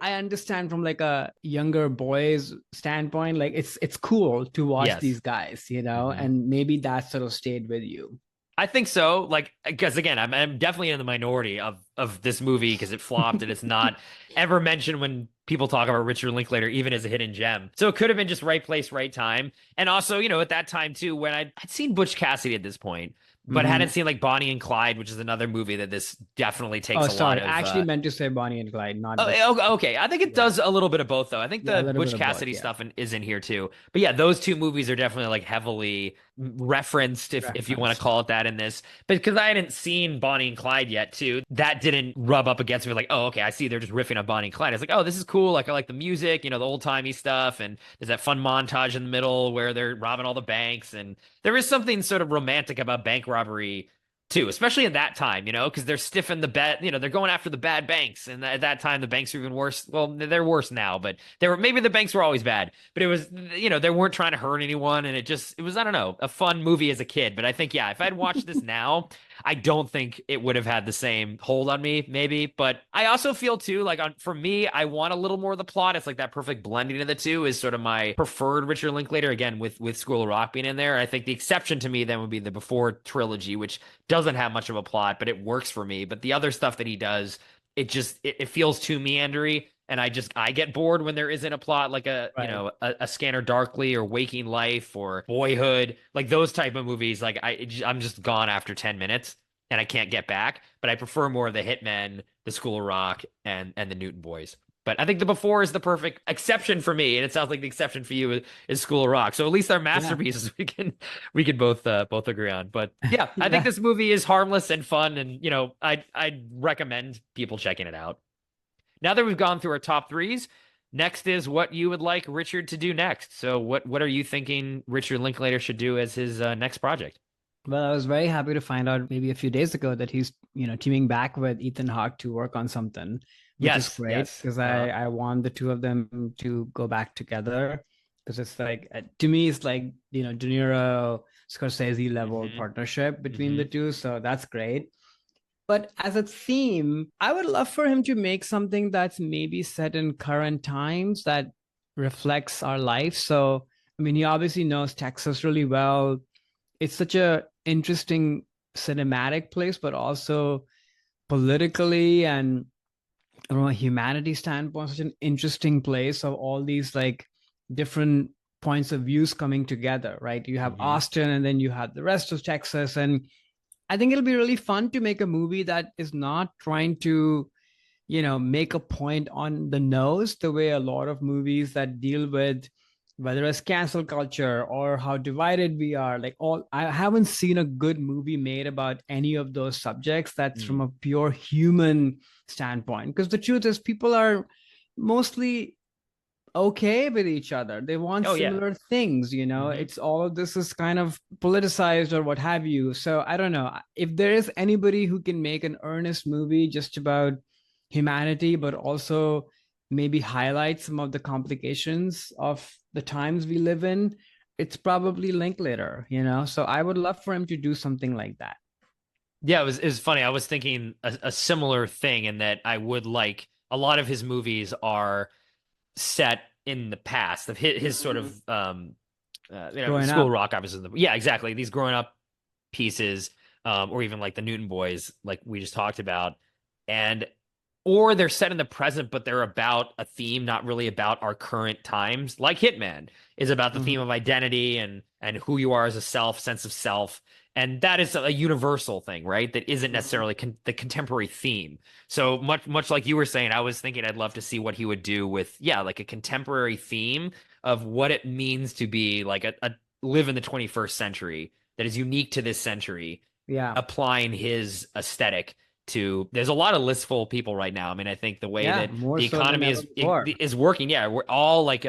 I understand from like a younger boy's standpoint, like it's cool to watch Yes. these guys, Hmm. and maybe that sort of stayed with you. I think so. Like, because again, I'm definitely in the minority of this movie because it flopped and it's not ever mentioned when people talk about Richard Linklater, even as a hidden gem. So it could have been just right place, right time. And also, at that time too, when I'd seen Butch Cassidy at this point, but hadn't Hmm. seen like Bonnie and Clyde, which is another movie that this definitely takes Oh, a lot sorry. I of. actually meant to say Bonnie and Clyde, not Butch. Oh, okay. I think it Yeah, does a little bit of both, though. I think yeah, a the little bit Butch of both. Cassidy Yeah, stuff is in here too. But yeah, those two movies are definitely like heavily referenced, if you want to referenced. call it that, in this. But because I hadn't seen Bonnie and Clyde yet, too, that didn't rub up against me. Like, oh, okay, I see they're just riffing on Bonnie and Clyde. I was like, oh, this is cool. Like, I like the music, the old timey stuff, and there's that fun montage in the middle where they're robbing all the banks, and there is something sort of romantic about bank robbery too, especially in that time, because they're stiffing the bet, they're going after the bad banks. And at that time, the banks are even worse. Well, they're worse now, but maybe the banks were always bad, but it was, they weren't trying to hurt anyone. And it was, I don't know, a fun movie as a kid. But I think, yeah, if I'd watched this now, I don't think it would have had the same hold on me, maybe. But I also feel too, like for me, I want a little more of the plot. It's like that perfect blending of the two is sort of my preferred Richard Linklater, again, with School of Rock being in there. I think the exception to me then would be the Before trilogy, which doesn't have much of a plot, but it works for me. But the other stuff that he does, it feels too meandery. And I get bored when there isn't a plot, like Right. a Scanner Darkly or Waking Life or Boyhood, like those type of movies. Like I'm just gone after 10 minutes and I can't get back. But I prefer more of the Hitmen, the School of Rock, and the Newton Boys. But I think the Before is the perfect exception for me, and it sounds like the exception for you is School of Rock. So at least our Yeah. masterpieces we can both agree on. But yeah, I think Yeah. this movie is harmless and fun, and I'd recommend people checking it out. Now that we've gone through our top threes, next is what you would like Richard to do next. So what are you thinking Richard Linklater should do as his next project? Well, I was very happy to find out maybe a few days ago that he's, teaming back with Ethan Hawke to work on something, which is Yes, great yes. because I want the two of them to go back together because it's like to me it's like De Niro Scorsese level Hmm. partnership between Hmm. the two, so that's great. But as a theme, I would love for him to make something that's maybe set in current times that reflects our life. So, I mean, he obviously knows Texas really well. It's such a interesting cinematic place, but also politically and from a humanity standpoint, such an interesting place of all these like different points of views coming together, right? You have Hmm. Austin and then you have the rest of Texas. And I think it'll be really fun to make a movie that is not trying to, make a point on the nose the way a lot of movies that deal with whether it's cancel culture or how divided we are. Like all, I haven't seen a good movie made about any of those subjects that's from Mm. a pure human standpoint. Because the truth is, people are mostly okay with each other. They want Oh yeah. similar things, Hmm. It's all of this is kind of politicized or what have you. So I don't know if there is anybody who can make an earnest movie just about humanity, but also maybe highlight some of the complications of the times we live in. It's probably Linklater. So I would love for him to do something like that. Yeah, it was funny. I was thinking a similar thing in that I would like a lot of his movies are set in the past of his sort of Mhm. Growing School up. Rock obviously yeah, exactly, these growing up pieces, or even like the Newton Boys like we just talked about, and or they're set in the present but they're about a theme not really about our current times, like Hitman is about the theme Mhm. of identity and who you are as a self, sense of self, and that is a universal thing, right? That isn't Mhm. necessarily the contemporary theme. So much like you were saying, I was thinking I'd love to see what he would do with, yeah, like a contemporary theme of what it means to be like a live in the 21st century that is unique to this century, Yeah. applying his aesthetic to. There's a lot of listful people right now. I mean, I think the way Yeah, that more the so than economy ever before. is working, yeah, we're all like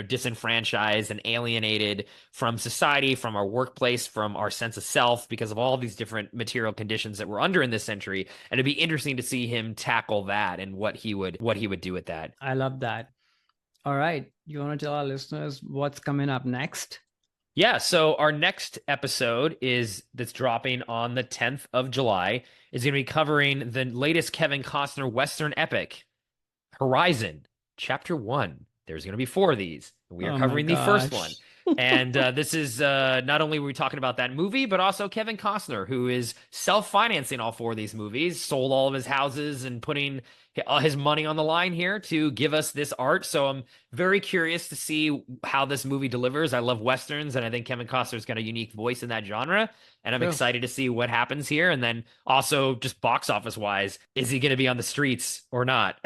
disenfranchised and alienated from society, from our workplace, from our sense of self because of all these different material conditions that we're under in this century. And it'd be interesting to see him tackle that and what he would do with that. I love that. All right. You want to tell our listeners what's coming up next? Yeah, so our next episode is that's dropping on the 10th of July is going to be covering the latest Kevin Costner Western epic, Horizon, Chapter 1. There's going to be four of these. We are Oh my covering the first one. gosh. And this is not only were we talking about that movie, but also Kevin Costner, who is self-financing all four of these movies, sold all of his houses and putting his money on the line here to give us this art. So I'm very curious to see how this movie delivers. I love Westerns, and I think Kevin Costner's got a unique voice in that genre. And I'm True. excited to see what happens here. And then also, just box office wise, is he going to be on the streets or not?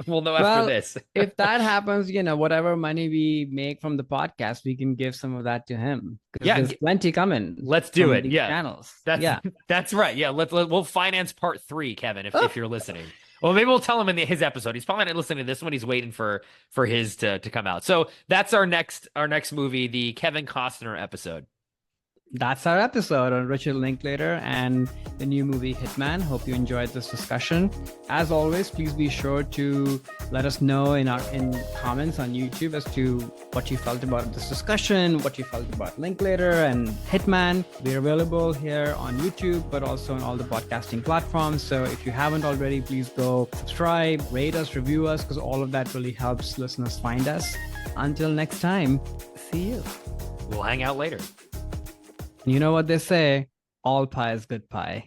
We'll know after Well, this. if that happens, whatever money we make from the podcast, we can give some of that to him because Yeah, there's plenty coming let's do from it. these Yeah, channels. that's Yeah. that's right. Yeah, we'll finance part three, Kevin, if Oh, you're listening. Well, maybe we'll tell him in his episode. He's probably not listening to this one. He's waiting for his to come out. So that's our next movie, the Kevin Costner episode. that's our episode on Richard Linklater and the new movie Hitman. Hope you enjoyed this discussion. As always, please be sure to let us know in comments on YouTube as to what you felt about this discussion, what you felt about Linklater and Hitman. We're available here on YouTube, but also on all the podcasting platforms. So if you haven't already, please go subscribe, rate us, review us, because all of that really helps listeners find us. Until next time, see you. We'll hang out later. You know what they say, all pie is good pie.